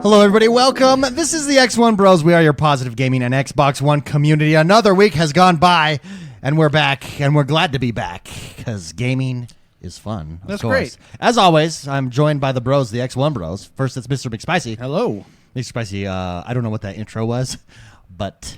Hello, everybody. Welcome. This is the XoneBros. We are your positive gaming and Xbox One community. Another week has gone by, and we're back, and we're glad to be back because gaming is fun. That's course. great. As always, I'm joined by the bros, the XoneBros. First, it's Mr. McSpicy. Hello. McSpicy, I don't know what that intro was, but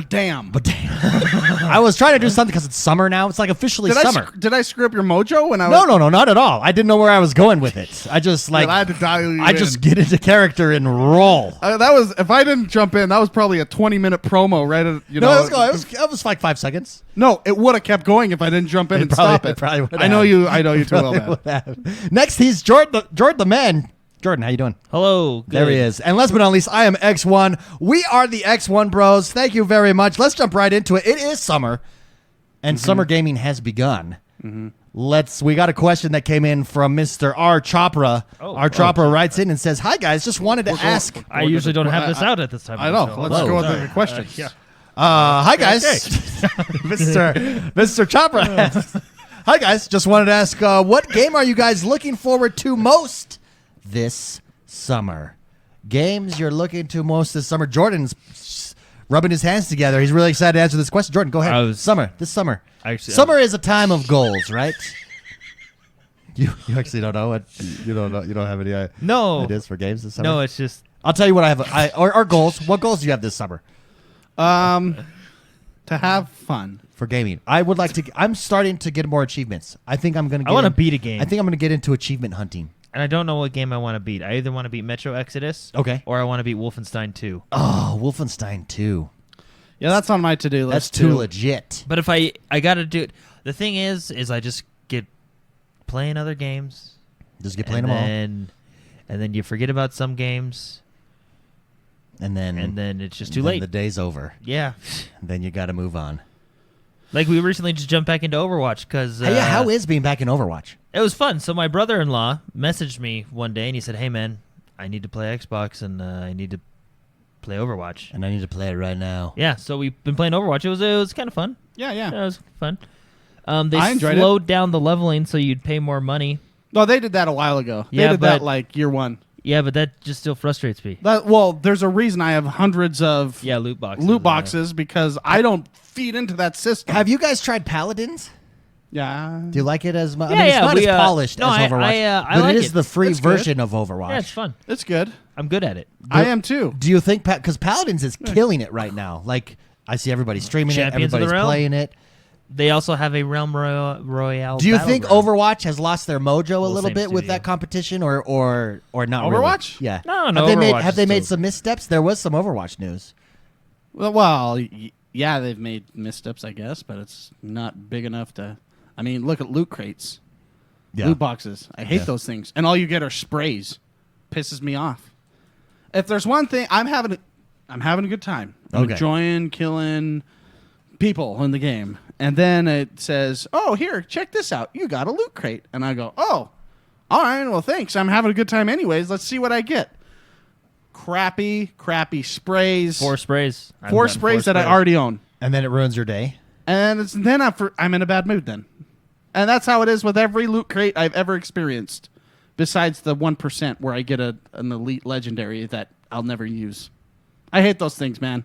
damn. I was trying to do something because it's summer now. It's like officially summer. Did I screw up your mojo when I No, was... no, not at all. I didn't know where I was going with it. I just I had to dial you I in. just get into character and roll. That was, if I didn't jump in, that was probably a 20-minute promo, right? It was like 5 seconds. No, it would have kept going if I didn't jump in and stop it. Probably would I know you too well, man. Next, he's Jordan the man. Jordan, how you doing? Hello. Good. There he is. And last but not least, I am X1. We are the XoneBros. Thank you very much. Let's jump right into it. It is summer, and summer gaming has begun. We got a question that came in from Mr. R. Chopra. Chopra writes in and says, "Hi guys, just wanted to ask." I usually don't have this out at this time. I know. of the show. Let's go with Sorry. the questions. Yeah. Hi guys, Mr. Chopra. asks, "Hi guys, just wanted to ask, what game are you guys looking forward to most this summer? Games you're looking to most this summer?" Jordan's rubbing his hands together. He's really excited to answer this question. Jordan, go ahead. This summer. Summer is a time of goals, right? You actually don't know what you don't know. You don't have any ideas for games this summer. No, it's just I'll tell you what I have. Our goals. What goals do you have this summer? To have fun. For gaming, I would like to. I'm starting to get more achievements. I think I'm gonna. I want to beat a game. I think I'm gonna get into achievement hunting. And I don't know what game I want to beat. I either want to beat Metro Exodus, Okay, or I want to beat Wolfenstein 2. Oh, Wolfenstein 2. Yeah, that's on my to-do list. That's too legit. But if I got to do it, the thing is I just get playing other games. Just get playing them all, and then you forget about some games, and then it's just too late. The day's over. Yeah. And then you got to move on. Like we recently just jumped back into Overwatch because How is being back in Overwatch? it was fun. So my brother-in-law messaged me one day and he said, "Hey man, I need to play Xbox and I need to play Overwatch." And I need to play it right now. Yeah, so we've been playing Overwatch. It was kind of fun. Yeah. Yeah, it was fun. I They enjoyed slowed down the leveling so you'd pay more money. No, they did that a while ago. Yeah, they did but- that like year one. Yeah, but that just still frustrates me. There's a reason I have hundreds of Yeah, loot boxes. because I don't feed into that system. Have you guys tried Paladins? Yeah. Do you like it as much? Yeah, I mean, it's yeah, not we, as polished no, as Overwatch, I but like it is it. the free It's good. version of Overwatch. Yeah, it's fun. It's good. I'm good at it. I am too. Do you think because Paladins is killing it right now? Like I see everybody streaming Champions it, of the everybody's Realm? playing it. They also have a Realm Royale. Do you think Battleground. Overwatch has lost their mojo a little same bit with studio. that competition, or not? Overwatch? Really? Yeah. No, Have Overwatch they is made still- some missteps? There was some Overwatch news. Well, yeah, they've made missteps, I guess, but it's not big enough to. I mean, look at loot crates, loot boxes. I hate those things, and all you get are sprays. Pisses me off. If there's one thing, I'm having a good time. I'm enjoying killing people in the game, and then it says, "Oh, here, check this out. You got a loot crate," and I go, "Oh, all right. Well, thanks. I'm having a good time anyways. Let's see what I get." Crappy sprays. Four sprays? Four sprays that I already own. And then it ruins your day. And then I'm in a bad mood then. And that's how it is with every loot crate I've ever experienced, besides the 1% where I get an elite legendary that I'll never use. I hate those things, man.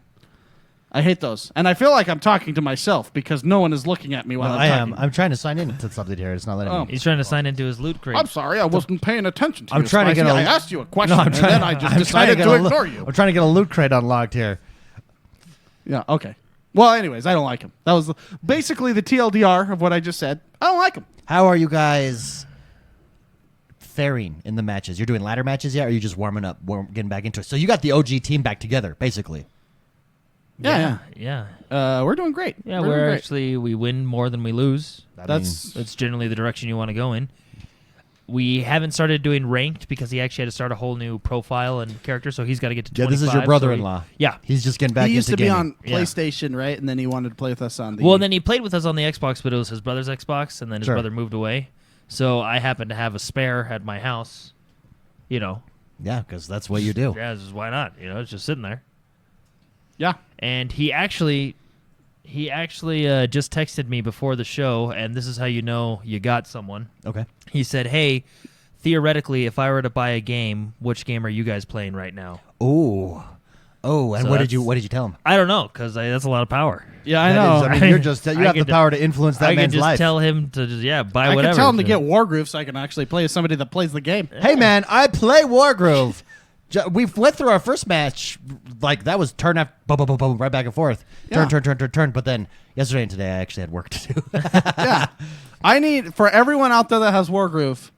I hate those. And I feel like I'm talking to myself because no one is looking at me while I'm talking. I'm trying to sign in to something here. It's not letting me. He's trying to sign into his loot crate. I'm sorry, I wasn't paying attention to you. I'm trying to get I asked you a question, No, I'm and trying then to- I just I'm trying decided get to a ignore you. I'm trying to get a loot crate unlocked here. Yeah, okay. Well, anyways, I don't like him. That was basically the TLDR of what I just said. I don't like him. How are you guys faring in the matches? You're doing ladder matches yet, or are you just warming up, getting back into it? So you got the OG team back together, basically. Yeah. Yeah. We're doing great. Yeah, doing we're great. actually, we win more than we lose. That's generally the direction you want to go in. We haven't started doing ranked because he actually had to start a whole new profile and character, so he's got to get to 25. Yeah, this is your brother-in-law. Yeah. He's just getting back He used into to be gaming. on PlayStation, right? And then he wanted to play with us on the... Well, then he played with us on the Xbox, but it was his brother's Xbox, and then his Sure. brother moved away. So I happened to have a spare at my house, you know. Yeah, because that's what you do. Yeah, just why not? You know, it's just sitting there. Yeah. And he actually just texted me before the show, and this is how you know you got someone. Okay. He said, "Hey, theoretically, if I were to buy a game, which game are you guys playing right now? And So what did you tell him? I don't know, because that's a lot of power. Yeah, I That know. is- I mean, you're just you I have the could- power to influence that I man's could just life. tell him to just, buy I whatever. can tell him to so- get Wargroove so I can actually play as somebody that plays the game. Hey man, I play Wargroove. We went through our first match, like that was turn after boom, boom, boom, boom, right back and forth, Yeah. turn. But then yesterday and today, I actually had work to do. Yeah. I need, for everyone out there that has Wargroove,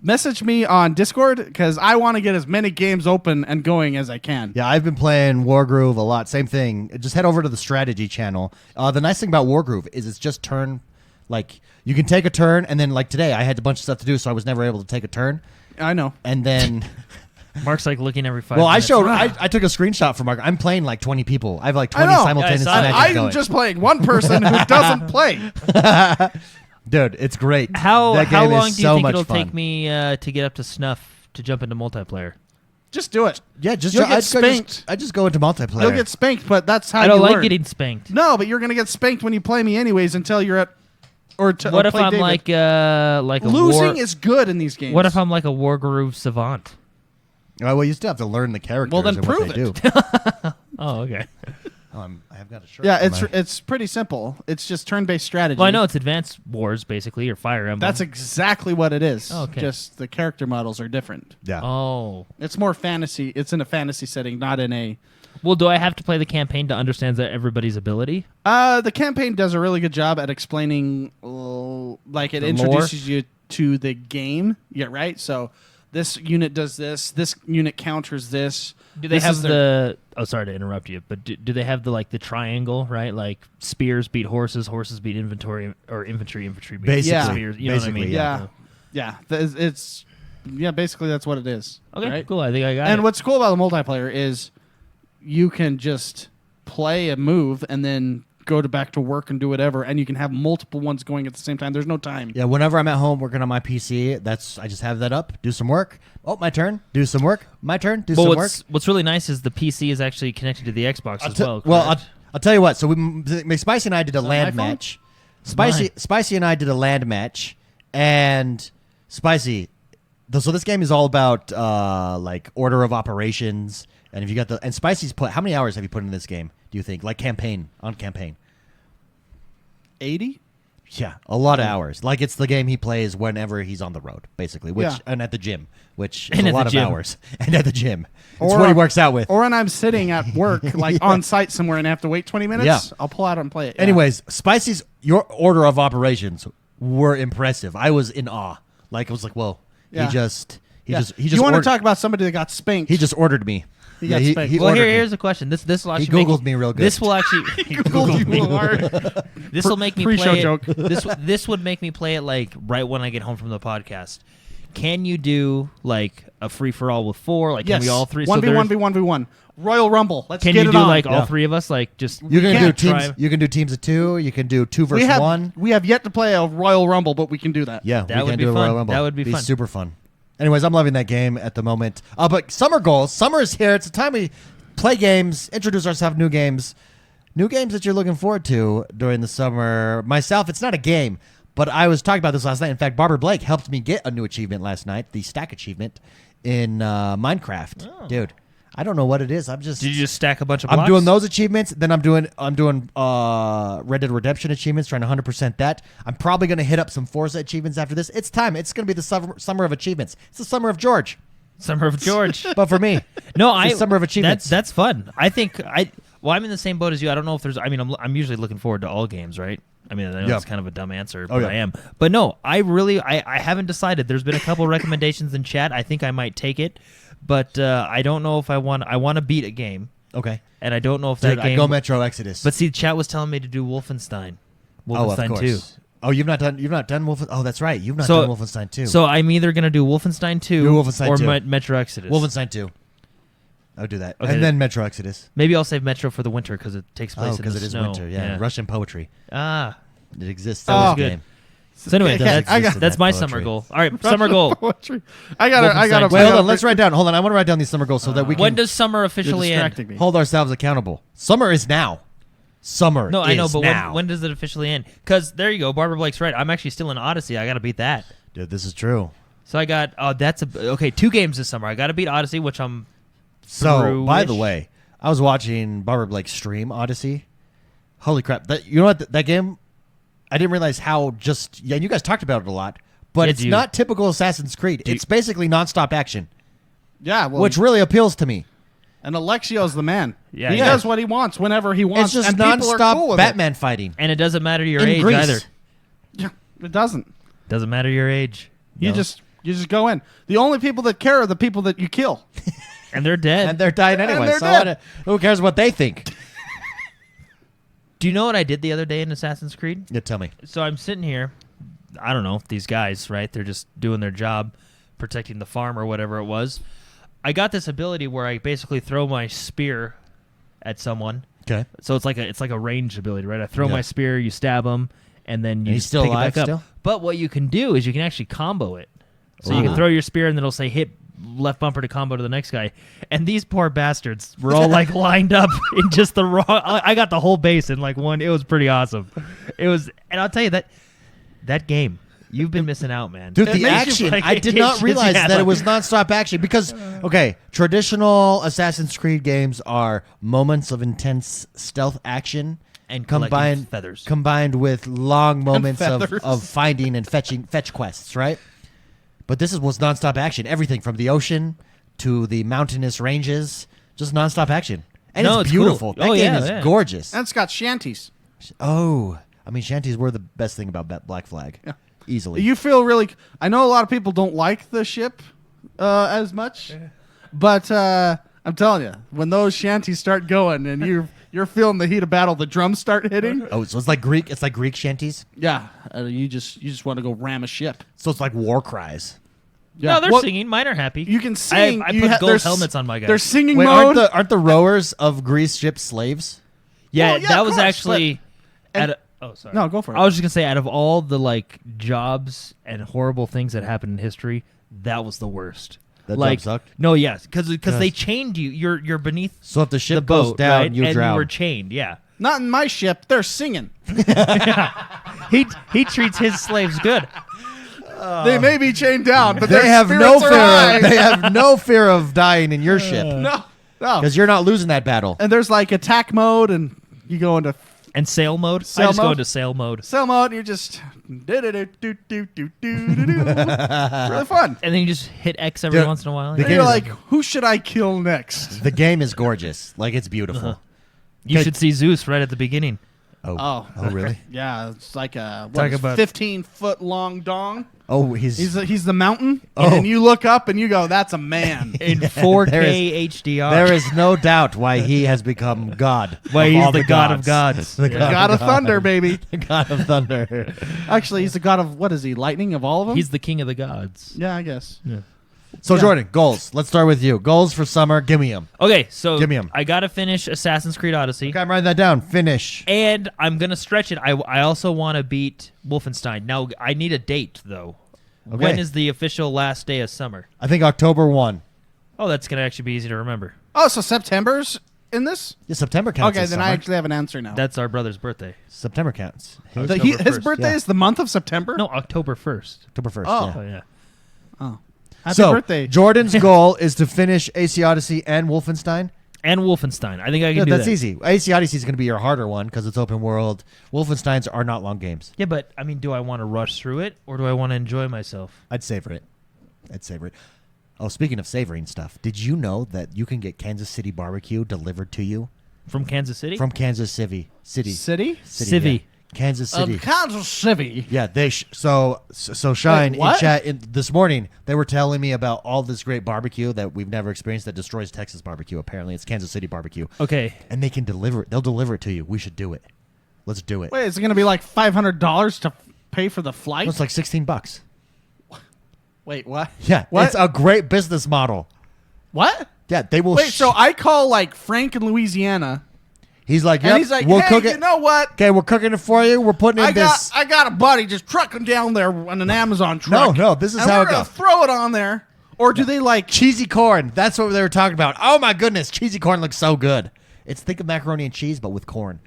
message me on Discord because I want to get as many games open and going as I can. Yeah, I've been playing Wargroove a lot. Same thing. Just head over to the strategy channel. The nice thing about Wargroove is it's just turn. Like you can take a turn, and then like today, I had a bunch of stuff to do, so I was never able to take a turn. I know. And then. Mark's like looking every 5 Well, minutes. I took a screenshot for Mark. I'm playing like 20 people. I have like 20 I know. simultaneous Yeah, I saw that. matches I'm going. just playing one person who doesn't play. Dude, it's great. How that game long is do you so think much it'll fun. take me to get up to snuff to jump into multiplayer? Just do it. Yeah, just You'll get I spanked. just go into multiplayer. You'll get spanked, but that's how I don't you like learn. getting spanked. No, but you're going to get spanked when you play me anyways until you're at... What if play I'm David. like a Losing war, is good in these games. What if I'm like a Wargroove savant? Well, you still have to learn the characters. Well, then and what prove they it. do. Oh, okay. I have got a shirt. Yeah, for my- it's pretty simple. It's just turn-based strategy. Well, I know it's Advanced Wars basically, or Fire Emblem. That's exactly what it is. Oh, okay. Just the character models are different. yeah. Oh. It's more fantasy. It's in a fantasy setting, not in a... Well, do I have to play the campaign to understand that everybody's ability? The campaign does a really good job at explaining, like it The introduces you to the game. Yeah, right? So this unit does this. This unit counters this. Do they This have is their- Oh, sorry to interrupt you, but do they have the triangle, right? Like spears beat horses, horses beat infantry beat Basically. spears. You know what I mean? Basically, Yeah. It's basically that's what it is. Okay, right? cool. I think I got And it. what's cool about the multiplayer is you can just play a move and then go back to work and do whatever, and you can have multiple ones going at the same time. There's no time. Yeah, whenever I'm at home working on my PC, I just have that up, do some work. Oh, my turn. Do some work. My turn. Do some work. What's really nice is the PC is actually connected to the Xbox as well. Well, correct? I'll tell you what. So Spicy and I did a that land an iPhone? match. Mine. Spicy and I did a land match, and Spicy. So this game is all about like order of operations, and if you got and Spicy's put. How many hours have you put in this game? Do you think like campaign? 80? Yeah, a lot of hours. Like it's the game he plays whenever he's on the road, basically. And at the gym, which is And a at lot the of gym. hours. And at the gym, it's Or what he works out with. Or when I'm sitting at work, like on site somewhere, and I have to wait 20 minutes, Yeah. I'll pull out and play it. Yeah. Anyways, Spicy's your order of operations were impressive. I was in awe. Like I was like, whoa. Yeah. He just Yeah. he just you want to ordered, talk about somebody that got spanked? he just ordered me. He got spanked. well, ordered me. here's a question. This will He actually Googled me real good. This will actually Googled you hard. This will make me Pre-show play it. joke. This would make me play it like right when I get home from the podcast. Can you do like a free for all with 4? Like Yes. can we all 3? 1v1, v1v1. Royal Rumble. Let's Can get you it do on. like all Yeah. 3 of us? Like just You can do can't teams. try- You can do teams of 2. You can do 2 versus 1. We have yet to play a Royal Rumble, but we can do that. Yeah, That we would can be do a fun. Royal Rumble. That would be fun. super fun. Anyways, I'm loving that game at the moment. But summer goals. Summer is here. It's the time we play games, introduce ourselves to new games that you're looking forward to during the summer. Myself, it's not a game, but I was talking about this last night. In fact, Barbara Blake helped me get a new achievement last night, the stack achievement in Minecraft. Oh. Dude, I don't know what it is. did you just stack a bunch of blocks? I'm doing those achievements. Then I'm doing Red Dead Redemption achievements, trying to 100% that. I'm probably going to hit up some Forza achievements after this. It's time. It's going to be the summer of achievements. It's the summer of George, Summer of George. but for me, No, It's the summer of achievements. That's fun. I think I'm in the same boat as you. I don't know if there's. I mean, I'm usually looking forward to all games, right? I mean, I know Yeah. that's kind of a dumb answer, Oh, but yeah. I am. But no, I haven't decided. There's been a couple recommendations in chat. I think I might take it, but I don't know if I want. I want to beat a game, okay. and I don't know if Dude, that I game. go Metro Exodus. But see, chat was telling me to do Wolfenstein. oh, of Wolfenstein course. 2. Oh, you've not done Wolfenstein. Oh, that's right. You've not So- done Wolfenstein 2. So I'm either gonna do Wolfenstein 2 Do Wolfenstein or 2. Metro Exodus. Wolfenstein 2. I'll do that, Okay. and then Metro Exodus. Maybe I'll save Metro for the winter because it takes place in Because the it is snow. winter. Yeah. Russian poetry. Ah. It exists. That in was this good. game. So anyway, It does that's, exist in that's that my poetry. summer goal. All right, summer goal. Poetry. I gotta. Wolfenstein Wait, hold on. Let's write down. Hold on. I want to write down these summer goals so that we can When does summer You're officially end? distracting me. hold ourselves accountable. Summer is now. Summer. No, I know, is but now. when does it officially end? Because there you go, Barbara Blake's right. I'm actually still in Odyssey. I got to beat that. Dude, this is true. So I got okay. 2 games this summer. I got to beat Odyssey, which I'm. So by the way, I was watching Barbara Blake stream Odyssey. Holy crap! You know what? That game, I didn't realize how and you guys talked about it a lot, but it's not typical Assassin's Creed. It's basically nonstop action. Yeah, well, which really appeals to me. And Alexio's the man. Yeah, he does what he wants whenever he wants. It's just and people are cool nonstop with Batman fighting. And it doesn't matter your In age Greece. either. Yeah, it doesn't. Doesn't matter your age. You just go in. The only people that care are the people that you kill. And they're dead. And they're dying anyway. they're So dead. who cares what they think? Do you know what I did the other day in Assassin's Creed? Yeah, tell me. So I'm sitting here. I don't know, these guys, right? They're just doing their job, protecting the farm or whatever it was. I got this ability where I basically throw my spear at someone. Okay. So it's like a ranged ability, right? I throw my spear, you stab him, and then you he's still pick alive it back still? up. But what you can do is you can actually combo it. So you can throw your spear, and then it'll say hit left bumper to combo to the next guy. And these poor bastards were all like lined up in just the wrong. I got the whole base in like one. It was pretty awesome. It was, and I'll tell you that game. You've been missing out, man. Dude, the action, I did not realize that it was nonstop action because, okay, traditional Assassin's Creed games are moments of intense stealth action and combined feathers. Combined with long moments feathers. of finding and fetch quests, right? But this was nonstop action. Everything from the ocean to the mountainous ranges, just nonstop action. And it's beautiful. Cool. That game is gorgeous. And it's got shanties. Oh, I mean, shanties were the best thing about Black Flag. Yeah. Easily. You feel really... I know a lot of people don't like the ship as much, but I'm telling you, when those shanties start going and you're feeling the heat of battle, the drums start hitting. Oh, so it's like Greek. It's like Greek shanties. Yeah, you just want to go ram a ship. So it's like war cries. Yeah. No, they're singing. Mine are happy. You can sing. I put gold helmets on my guys. There's singing Wait, mode. aren't the rowers of Greece ships slaves? Yeah, Well, yeah, that of was course, actually. Oh, sorry. No, go for it. I was just gonna say, out of all the like jobs and horrible things that happened in history, that was the worst. That like, job sucked? No, yes, because they chained you. You're beneath. So if the ship the goes boat, down, right? you and drown. you were chained. Yeah. Not in my ship. They're singing. He treats his slaves good. They may be chained down, but they their have no spirits are fear. high. They have no fear of dying in your ship No. because you're not losing that battle. And there's like attack mode, and you go into And sail mode. Sail I just go mode? into sail mode. sail mode, and you're just really fun. And then you just hit X every Dude, once in a while. the And game you're is- like, who should I kill next? The game is gorgeous. Like it's beautiful. You should see Zeus right at the beginning. Oh really? Yeah, it's like a Talk about- 15-foot long dong. Oh, He's the mountain, Oh. and you look up and you go, "That's a man." In there 4K HDR. there is no doubt why he has become God. Why of he's all the god of gods. The God of thunder, baby. The god of thunder. Actually, he's the god of what is he? Lightning of all of them. He's the king of the gods. yeah, I guess. Yeah. So Yeah. Jordan, goals. Let's start with you. Goals for summer. Give me them. Okay, so Give me 'em. I got to finish Assassin's Creed Odyssey. Okay, I'm writing that down. Finish. And I'm going to stretch it. I also want to beat Wolfenstein. Now, I need a date, though. Okay. When is the official last day of summer? I think October 1. Oh, that's going to actually be easy to remember. Oh, so September's in this? Yeah, September counts. Okay, as then summer. I actually have an answer now. That's our brother's birthday. September counts. October His 1st, birthday yeah. is the month of September. No, October 1st. October 1st. Oh. yeah. Oh, yeah. Oh, happy So birthday! Jordan's goal is to finish AC Odyssey and Wolfenstein. And Wolfenstein. I think I can Yeah, do that's that. easy. AC Odyssey is going to be your harder one because it's open world. Wolfensteins are not long games. Yeah, but, I mean, do I want to rush through it, or do I want to enjoy myself? I'd savor it. Oh, speaking of savoring stuff, did you know that you can get Kansas City barbecue delivered to you From Kansas City? from Kansas City? City. Civvy. yeah. Kansas City. Kansas City. Yeah, they so Shine Wait, what? in chat this morning. They were telling me about all this great barbecue that we've never experienced that destroys Texas barbecue. Apparently, it's Kansas City barbecue, Okay. and they can deliver it. They'll deliver it to you. We should do it. Let's do it. Wait, is it going to be like $500 to pay for the flight? It's like $16. Wait, what? Yeah, What? it's a great business model. What? Yeah, they will. Wait, so I call like Frank in Louisiana, he's like, and yep, he's like, we'll "Hey, cook it. you know what? Okay, we're cooking it for you. We're putting in this. I got a buddy just trucking down there on an Amazon truck. No, this is and how we're it gonna goes. throw it on there, or do they like? Cheesy corn. That's what they were talking about. Oh my goodness, cheesy corn looks so good. It's think of macaroni and cheese, but with corn.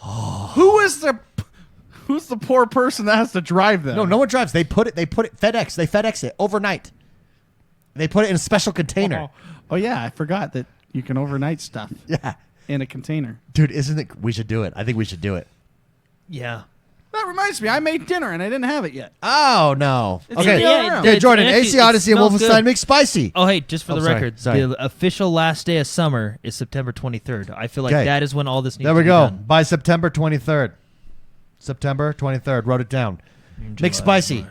Who is the Who's the poor person that has to drive them? No one drives. They put it FedEx. They FedEx it overnight. They put it in a special container. Oh yeah, I forgot that you can overnight stuff. Yeah. In a container. Dude, we should do it. I think we should do it. Yeah. That reminds me, I made dinner and I didn't have it yet. Oh, no. It's Okay. still around. Hey, Jordan, Actually, AC it Odyssey and smells Wolfenstein good. McSpicy. Oh, hey, just for the sorry, record, sorry. the official last day of summer is September 23rd. I feel like Okay. that is when all this needs There to we be go. done. By September 23rd. September 23rd. Wrote it down. McSpicy.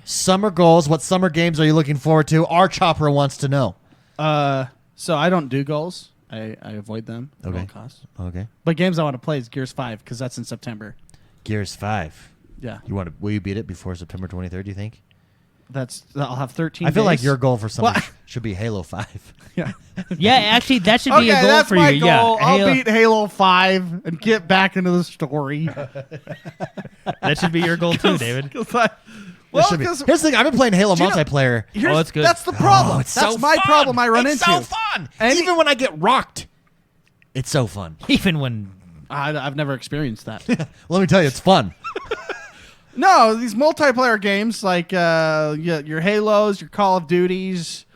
Summer goals. What summer games are you looking forward to? Our Chopper wants to know. So I don't do goals. I avoid them at Okay. all costs. Okay. But games I want to play is Gears 5 because that's in September. Gears 5. Yeah. Will you beat it before September 23rd, do you think? I'll have 13 I feel like days. your goal for summer What? should be Halo 5. Yeah. Yeah, actually, that should be Okay, a goal that's for my you. goal. Yeah, I'll beat Halo 5 and get back into the story. that should be your goal too, David. Here's the thing. I've been playing Halo Do you know- multiplayer. Oh, that's good. That's the problem. It's That's so my fun. problem I run it's into. so fun. And Even when I get rocked, it's so fun. Even when I've never experienced that. Let me tell you, it's fun. No, these multiplayer games like your Halos, your Call of Duties,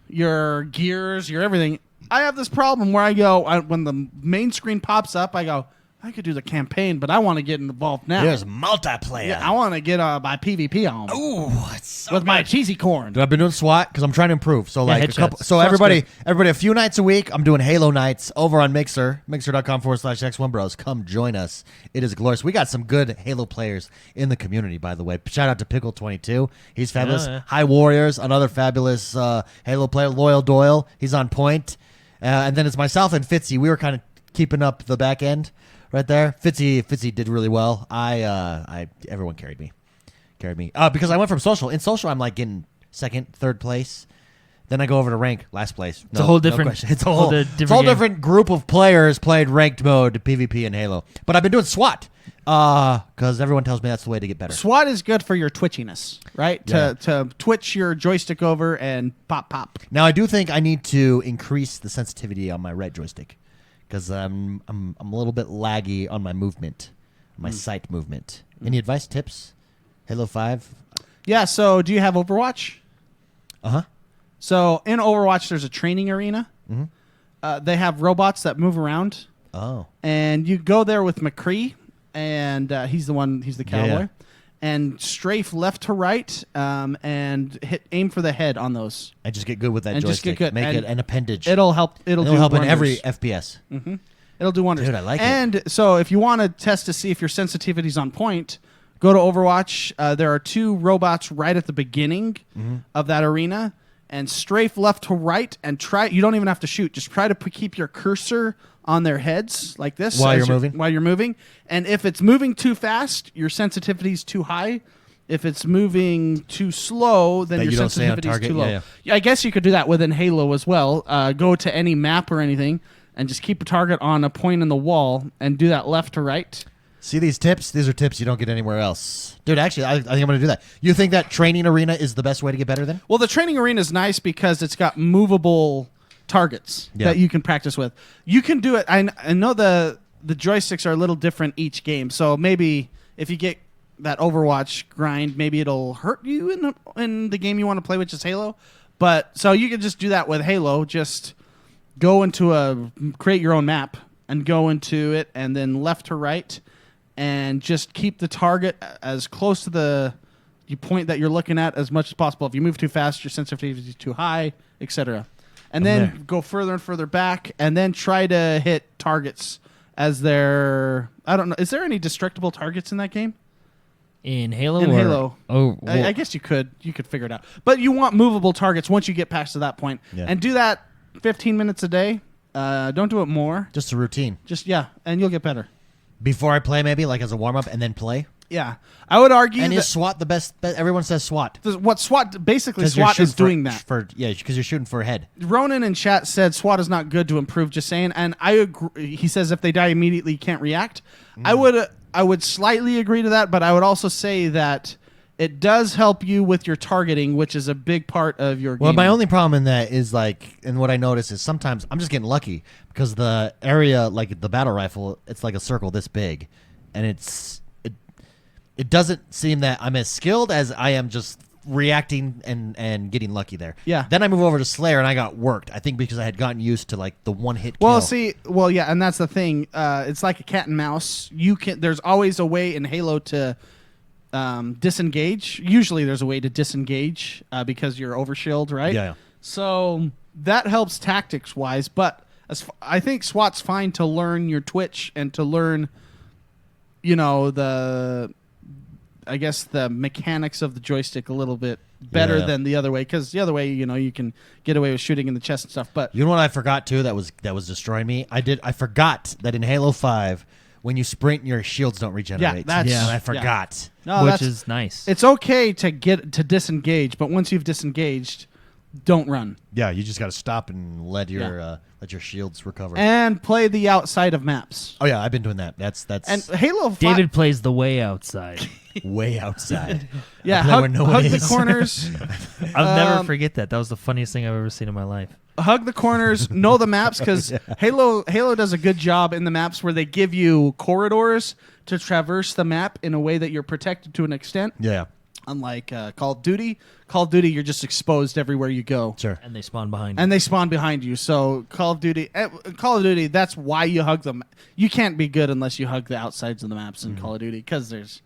your Gears, your everything. I have this problem where when the main screen pops up, I go, I could do the campaign, but I want to get involved now. There's multiplayer. Yeah, I want to get my PvP on Ooh, it's so with my good. cheesy corn. Dude, I've been doing SWAT because I'm trying to improve. So like a headshots. couple. So SWAT's everybody, good. a few nights a week, I'm doing Halo nights over on Mixer, mixer.com/XoneBros. Come join us. It is glorious. We got some good Halo players in the community, by the way. Shout out to Pickle22. He's fabulous. Yeah. High Warriors, another fabulous Halo player. Loyal Doyle, he's on point. And then it's myself and Fitzy. We were kind of keeping up the back end right there. Fitzy did really well. Everyone carried me. Because I went from social. In social, I'm like getting second, third place. Then I go over to rank, last place. It's a whole different- question. It's a whole whole, different it's a whole game. different group of players played ranked mode PvP in Halo. But I've been doing SWAT because everyone tells me that's the way to get better. SWAT is good for your twitchiness, right? Yeah. To twitch your joystick over and pop. Now I do think I need to increase the sensitivity on my right joystick because I'm a little bit laggy on my movement, my sight movement. Any advice, tips? Halo 5. Yeah. So, do you have Overwatch? Uh-huh. So in Overwatch, there's a training arena. Mm-hmm. They have robots that move around, Oh. and you go there with McCree, and he's the cowboy, Yeah. and strafe left to right, and aim for the head on those. And just get good with that And joystick. just get good. Make And it an appendage. It'll help. It'll do help in wonders. every FPS. It'll do wonders. Dude, I like it. And so if you want to test to see if your sensitivity's on point, go to Overwatch. There are two robots right at the beginning of that arena. And strafe left to right and try. You don't even have to shoot. Just try to keep your cursor on their heads like this. While as you're moving? While you're moving. And if it's moving too fast, your sensitivity's too high. If it's moving too slow, then That your you don't stay on sensitivity's target? too low. Yeah. I guess you could do that within Halo as well. Go to any map or anything and just keep a target on a point in the wall and do that left to right. See these tips? These are tips you don't get anywhere else. Dude, actually, I think I'm going to do that. You think that training arena is the best way to get better then? Well, the training arena is nice because it's got movable targets Yeah. that you can practice with. You can do it. I know the joysticks are a little different each game, so maybe if you get that Overwatch grind, maybe it'll hurt you in the game you want to play, which is Halo. But so you can just do that with Halo. Just go into create your own map and go into it, and then left to right. And just keep the target as close to the point that you're looking at as much as possible. If you move too fast, your sensitivity is too high, etc. And then there. go further and further back, and then try to hit targets as they're... I don't know. Is there any destructible targets in that game? in Halo. In or- Halo. Oh, well, I guess you could figure it out. But you want movable targets once you get past to that point. Yeah. And do that 15 minutes a day. Don't do it more. Just a routine. Just, and you'll get better. Before I play, maybe, like as a warm-up, and then play? Yeah. I would argue And that is SWAT the best? Everyone says SWAT. what SWAT basically 'Cause you're SWAT is shooting doing that. Because you're shooting for a head. Ronan in chat said SWAT is not good to improve. Just saying, and I agree. He says if they die immediately, you can't react. I would slightly agree to that, but I would also say that it does help you with your targeting, which is a big part of your game. Well, my only problem in that is and what I notice is sometimes I'm just getting lucky because the area, like the battle rifle, it's like a circle this big, and it doesn't seem that I'm as skilled as I am just reacting and getting lucky there. Yeah. Then I move over to Slayer and I got worked. I think because I had gotten used to like the one hit kill. Yeah, and that's the thing. It's like a cat and mouse. There's always a way in Halo to disengage. Usually there's a way to disengage because you're overshield, right? Yeah. So that helps tactics wise, but I think SWAT's fine to learn your twitch and to learn, I guess the mechanics of the joystick a little bit better than the other way, because the other way, you can get away with shooting in the chest and stuff. But you know what I forgot too? That was destroying me. I forgot that in Halo 5, when you sprint, your shields don't regenerate. And I forgot. No, which is nice. It's okay to disengage, but once you've disengaged, don't run. Yeah, you just got to stop and let your shields recover. And play the outside of maps. Oh yeah, I've been doing that. That's And Halo 5, David plays the way outside. way outside. Yeah, hug the corners. I'll never forget that. That was the funniest thing I've ever seen in my life. Hug the corners, know the maps, because Halo does a good job in the maps where they give you corridors to traverse the map in a way that you're protected to an extent. Yeah. Unlike Call of Duty. Call of Duty, you're just exposed everywhere you go. Sure. And they spawn behind you. And they spawn behind you. So Call of Duty, that's why you hug them. You can't be good unless you hug the outsides of the maps in Call of Duty, because it's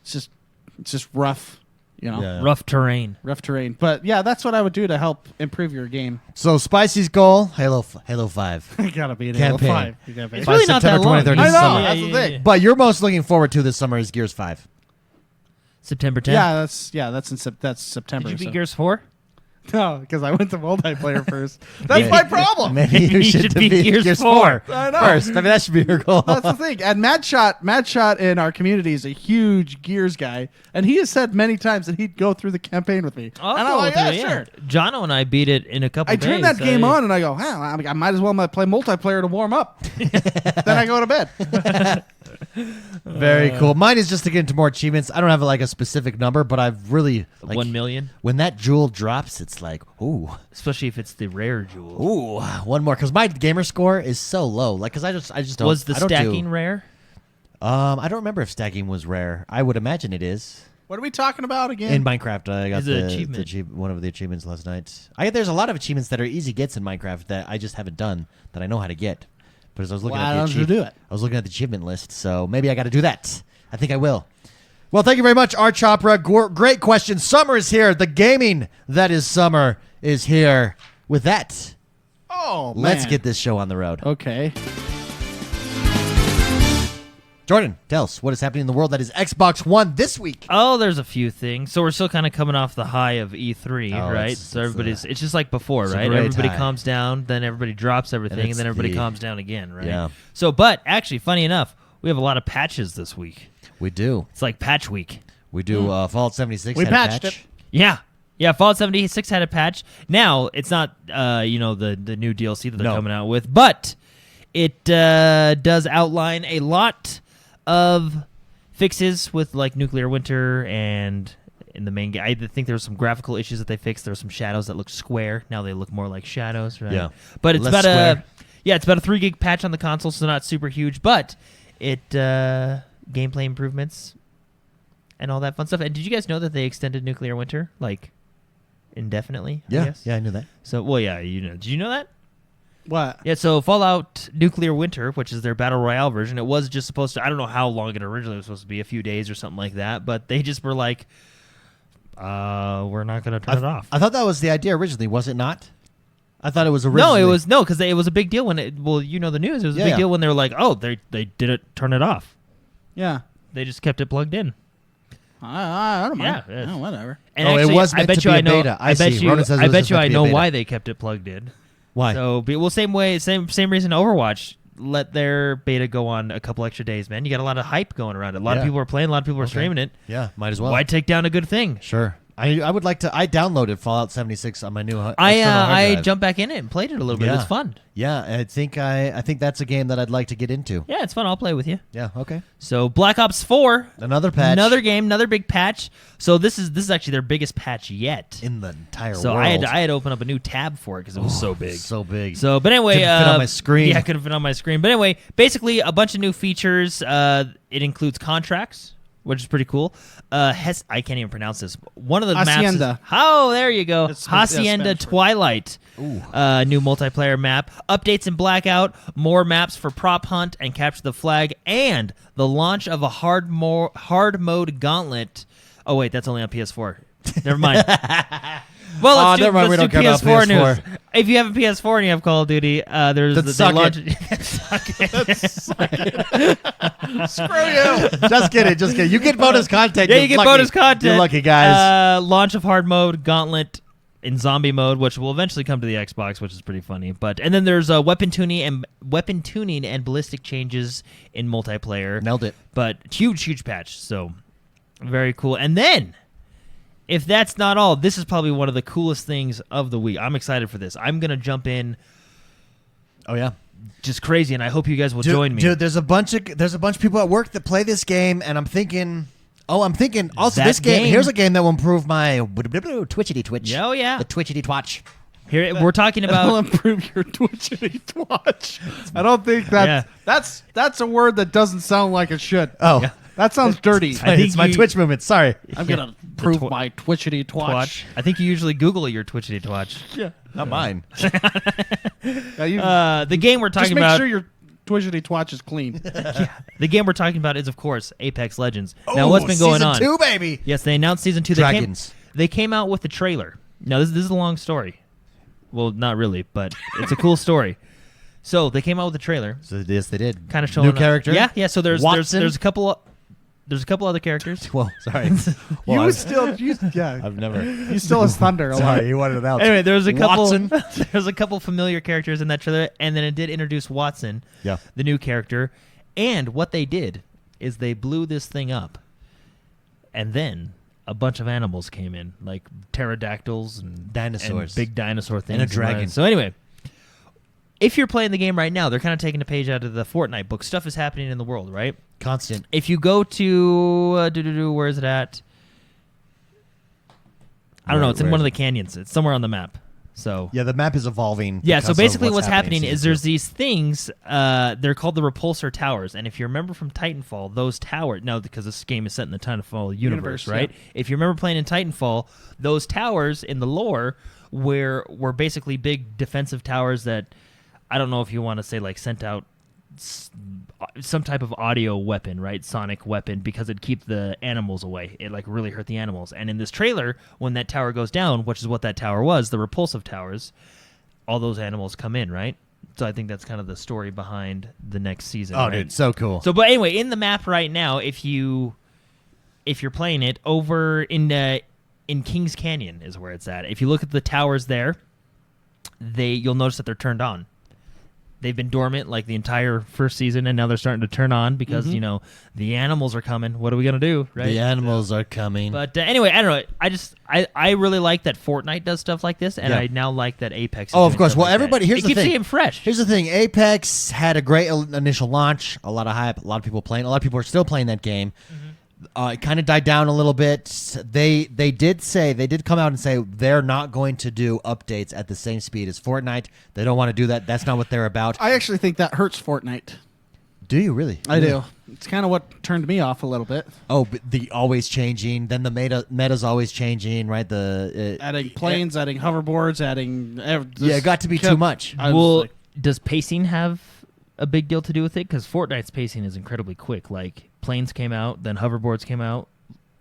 just rough, Yeah. Rough terrain. rough terrain. But yeah, that's what I would do to help improve your game. So Spicy's goal, Halo 5. You gotta be in Campaign. Halo 5. You gotta be. It's really not that September long. 23rd I is know, summer. that's the thing. But you're most looking forward to this summer is Gears 5. September 10th. That's September. Did you beat so. Gears 4? No, because I went to multiplayer first. That's my problem. Maybe you should beat beat Gears Gears 4. 4 I know. first. Maybe that should be your goal. That's the thing. And Madshot in our community is a huge Gears guy, and he has said many times that he'd go through the campaign with me. I'll and go I'm like, with yeah, you, sure. Jono and I beat it in a couple I days. turn that game on and I go, wow, I might as well play multiplayer to warm up. Then I go to bed. Very cool. Mine is just to get into more achievements. I don't have like a specific number, but I've really 1 million? When that jewel drops, it's like, ooh, Especially if it's the rare jewel. ooh, one more. Because my gamer score is so low. Like, because I just don't. Was the I don't stacking do, rare? I don't remember if stacking was rare. I would imagine it is. What are we talking about again? In Minecraft, I got Is it achievement? one of the achievements last night. There's a lot of achievements that are easy gets in Minecraft that I just haven't done that I know how to get. But as I was looking Why at don't you do it? I was looking at the achievement list, so maybe I got to do that. I think I will. Well, thank you very much, Arch Opera. Great question. Summer is here. The gaming that is summer is here. With that, let's man. get this show on the road. Okay. Jordan, tell us what is happening in the world that is Xbox One this week. Oh, there's a few things. So we're still kind of coming off the high of E3, right? it's It's just like before, it's a right? great Everybody high. calms down, then everybody drops everything, and it's then everybody the- calms down again, right? Yeah. So, but actually, funny enough, we have a lot of patches this week. We do. It's like patch week. We do. Fallout 76 We had a patched patch. it. Yeah, Fallout 76 had a patch. Now, it's not, the new DLC that they're No. coming out with, but it does outline a lot of fixes with, like, nuclear winter and in the main game. I think there were some graphical issues that they fixed. There were some shadows that looked square. Now they look more like shadows, right? Yeah. But it's Less about square. it's about a 3 gig patch on the console, so not super huge, but it gameplay improvements and all that fun stuff. And did you guys know that they extended nuclear winter, like, indefinitely? I Yeah, guess? yeah, I knew that. So, well, yeah, did you know that? What? Yeah, so Fallout Nuclear Winter, which is their Battle Royale version, it was just supposed to, I don't know how long it originally was supposed to be, a few days or something like that, but they just were like, we're not going to turn it off. I thought that was the idea originally, was it not? I thought it was originally. No, because it was a big deal when the news, it was a big deal when they were like, oh, they didn't turn it off. Yeah. They just kept it plugged in. I don't mind. Yeah, No, whatever. And Oh, it actually, was I meant bet to you be I a know. beta. I bet see. you. Ronan says it I was bet just you meant I to be a know beta. why they kept it plugged in. Why? So, same reason Overwatch let their beta go on a couple extra days, man. You got a lot of hype going around it. A lot of Yeah. people are playing, a lot of people are Okay. streaming it. Yeah, might as well. Why take down a good thing? Sure. I would like to. I downloaded Fallout 76 on my new. External I hard drive. jumped back in it and played it a little bit. Yeah. It's fun. Yeah, I think that's a game that I'd like to get into. Yeah, it's fun. I'll play with you. Yeah. Okay. So Black Ops 4, Another patch. another game, another big patch. So this is actually their biggest patch yet. in the entire So world. I had to open up a new tab for it because it was so big. So big. So, but anyway, Couldn't fit on my screen. Yeah, couldn't fit on my screen. But anyway, basically a bunch of new features. It includes contracts, which is pretty cool. I can't even pronounce this. One of the Hacienda. maps. There you go. It's Hacienda Spanish word. Twilight. New multiplayer map. Updates in Blackout. More maps for prop hunt and capture the flag. And the launch of a hard mode gauntlet. Oh, wait, that's only on PS4. Never mind. Well, let's do, never mind, we let's don't do care PS4 about PS4. news. If you have a PS4 and you have Call of Duty, there's Then the suck launch. Screw you. Just kidding. You get bonus content. Yeah, You're you get lucky. bonus content. You're lucky, guys. Launch of hard mode, gauntlet in zombie mode, which will eventually come to the Xbox, which is pretty funny. And then there's weapon tuning and ballistic changes in multiplayer. Nailed it. But huge patch. So very cool. And then, if that's not all, this is probably one of the coolest things of the week. I'm excited for this. I'm gonna jump in. Oh yeah. Just crazy, and I hope you guys will join me. Dude, there's a bunch of people at work that play this game, and I'm thinking also That this game. game- Here's a game that will improve my twitchity twitch. Oh, yeah. The twitchity twatch. Here we're talking That'll about. improve your twitchity twatch. I don't think that's a word that doesn't sound like it should. Oh, Yeah. That sounds dirty. I think it's my you- Twitch movement. Sorry, I'm gonna prove my twitchity twatch. I think you usually Google your twitchity twatch. Yeah. not mine. The game we're talking Just make about. sure your twitchity twatch is clean. The game we're talking about is, of course, Apex Legends. Now, what's been going on? Season 2, baby. Yes, they announced Season 2. Dragons. They came out with the trailer. Now, this is a long story. Well, not really, but it's a cool story. So, they came out with the trailer. So yes, they did. Kind of showing new character. Yeah. So there's Watson? a couple other characters. Well, sorry. Well, I've never. You still is thunder. A lot. Sorry, you wanted it out. Anyway, there's a couple. Watson. There's a couple familiar characters in that trailer, and then it did introduce Watson, Yeah. the new character. And what they did is they blew this thing up, and then a bunch of animals came in, like pterodactyls and Dinosaurs. and big dinosaur things, And a dragon. So anyway, if you're playing the game right now, they're kind of taking a page out of the Fortnite book. Stuff is happening in the world, right? Constant. If you go to where is it at? I don't know. It's in Where one is of it? the canyons. It's somewhere on the map. So Yeah, the map is evolving. yeah. because So of basically, what's happening happening in is season there's 2. these things. They're called the repulsor towers. And if you remember from Titanfall, those towers. No, because this game is set in the Titanfall universe, right? Yeah. If you remember playing in Titanfall, those towers in the lore were basically big defensive towers that I don't know if you want to say like sent out some type of audio weapon, right? Sonic weapon, because it'd keep the animals away. It like really hurt the animals. And in this trailer, when that tower goes down, which is what that tower was, the repulsive towers, all those animals come in, right? So I think that's kind of the story behind the next season. Oh, right? dude, so cool. So, but anyway, in the map right now, if you're playing it over in Kings Canyon is where it's at. If you look at the towers there, you'll notice that they're turned on. They've been dormant like the entire first season, and now they're starting to turn on because the animals are coming. What are we gonna do, right? The animals are coming. But anyway, I don't know. I really like that Fortnite does stuff like this, and Yeah. I now like that Apex. Is Oh, of doing course. stuff Well, like everybody. that. Here's it the keeps thing. being fresh. Here's the thing. Apex had a great initial launch. A lot of hype. A lot of people playing. A lot of people are still playing that game. It kind of died down a little bit. They did come out and say they're not going to do updates at the same speed as Fortnite. They don't want to do that. That's not what they're about. I actually think that hurts Fortnite. Do you really? I do. It's kind of what turned me off a little bit. Oh, but the always changing. Then the meta's always changing, right? Adding planes, adding hoverboards, adding. Yeah, it got to be too much. I was Well, like, does pacing have a big deal to do with it? Because Fortnite's pacing is incredibly quick. Like planes came out, then hoverboards came out.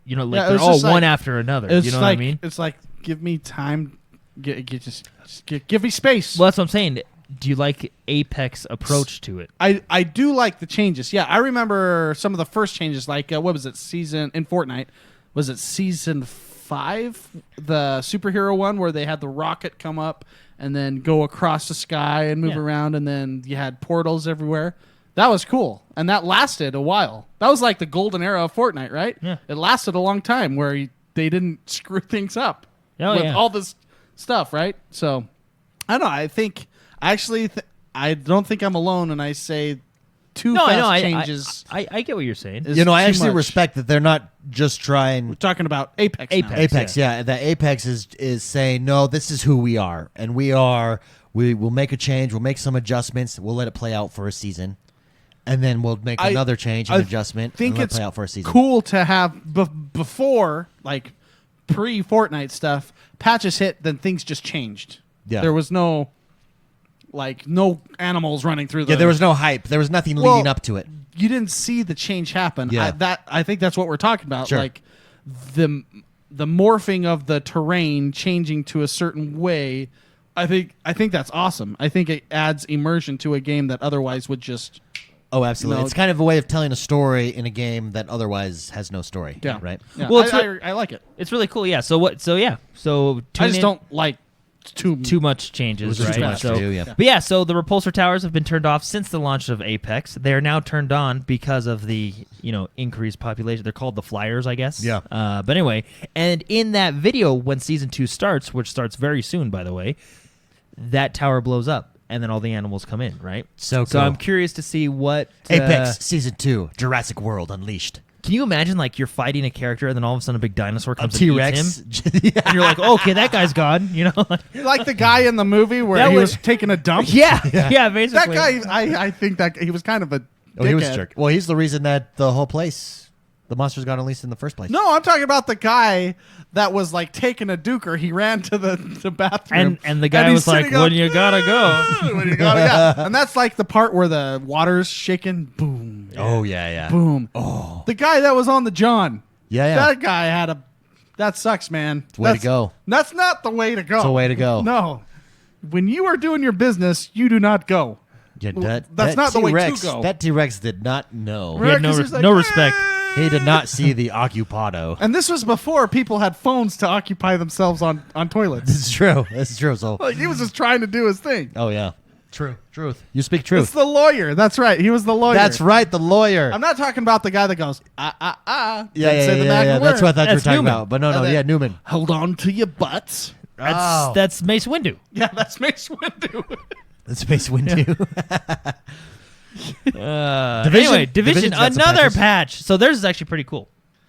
You know, like Yeah, it they're was all just one like- after another. it's You know like, what I mean? It's like, give me time. Give me space. Well, that's what I'm saying. Do you like Apex approach to it? I do like the changes. Yeah, I remember some of the first changes. Like what was it? Season in Fortnite, was it season 5, the superhero one where they had the rocket come up and then go across the sky and move Yeah. around, and then you had portals everywhere. That was cool, and that lasted a while. That was like the golden era of Fortnite, right? Yeah. It lasted a long time where they didn't screw things up Oh, with yeah. all this stuff, right? So I don't know. I think I don't think I'm alone, and I say too No, I fast know. changes. I get what you're saying. is You know, I too actually much. respect that they're not just trying. We're talking about Apex. now. Apex. Yeah, that Apex is saying no. This is who we are, and we will make a change. We'll make some adjustments. We'll let it play out for a season, And then we'll make another change and adjustment. I think and it's play out for a season. cool to have before, like pre-Fortnite stuff, patches hit, then things just changed. Yeah. There was no animals running through the... Yeah, there was no hype. There was nothing leading up to it. You didn't see the change happen. Yeah. I think that's what we're talking about. Sure. Like the morphing of the terrain changing to a certain way. I think that's awesome. I think it adds immersion to a game that otherwise would just... Oh, absolutely. You know, it's kind of a way of telling a story in a game that otherwise has no story. Yeah. Right? Yeah. Well, I like it. It's really cool. Yeah. So what? So yeah. So I just don't like too much changes, It was right? too much so, to do, yeah. But yeah, so the repulsor towers have been turned off since the launch of Apex. They are now turned on because of the increased population. They're called the Flyers, I guess. Yeah. But anyway, and in that video, when season 2 starts, which starts very soon, by the way, that tower blows up. And then all the animals come in, right? So So cool. I'm curious to see what Apex Season 2, Jurassic World Unleashed. Can you imagine, like, you're fighting a character, and then all of a sudden a big dinosaur A comes T-Rex. and eats him, and you're like, oh, okay, that guy's gone, Like the guy in the movie where That he was- was taking a dump. yeah, That basically. guy, I think that he was kind of a Oh, he was a dickhead. jerk. Well, he's the reason that the whole place, the monsters got unleashed in the first place. No, I'm talking about the guy that was like taking a duker. He ran to the bathroom, And the guy he's was like, sitting up, when you gotta go. when you gotta, yeah. And that's like the part where the water's shaking. Boom, Oh, yeah. boom. Oh, the guy that was on the John. Yeah. That guy had a. That sucks, man. It's the way to go. That's not the way to go. It's the way to go. No, when you are doing your business, you do not go. Yeah, That's not the way to T-Rex, go. That T-Rex did not know. He had no, Because he's like, no respect. He did not see the Occupado. And this was before people had phones to occupy themselves on toilets. This is true. This is true. So, Like, he was just trying to do his thing. oh yeah, truth. You speak It's truth. the lawyer. That's right. He was the lawyer. That's right. The lawyer. I'm not talking about the guy that goes, Yeah, didn't say the back of the That's word. what I thought you were That's talking Newman. about. But no, And then- Newman. Hold on to your butts. That's Mace Windu. Yeah, that's Mace Windu. That's Space Windu. Anyway, Division, Division's got some another patches. patch. So theirs is actually pretty cool.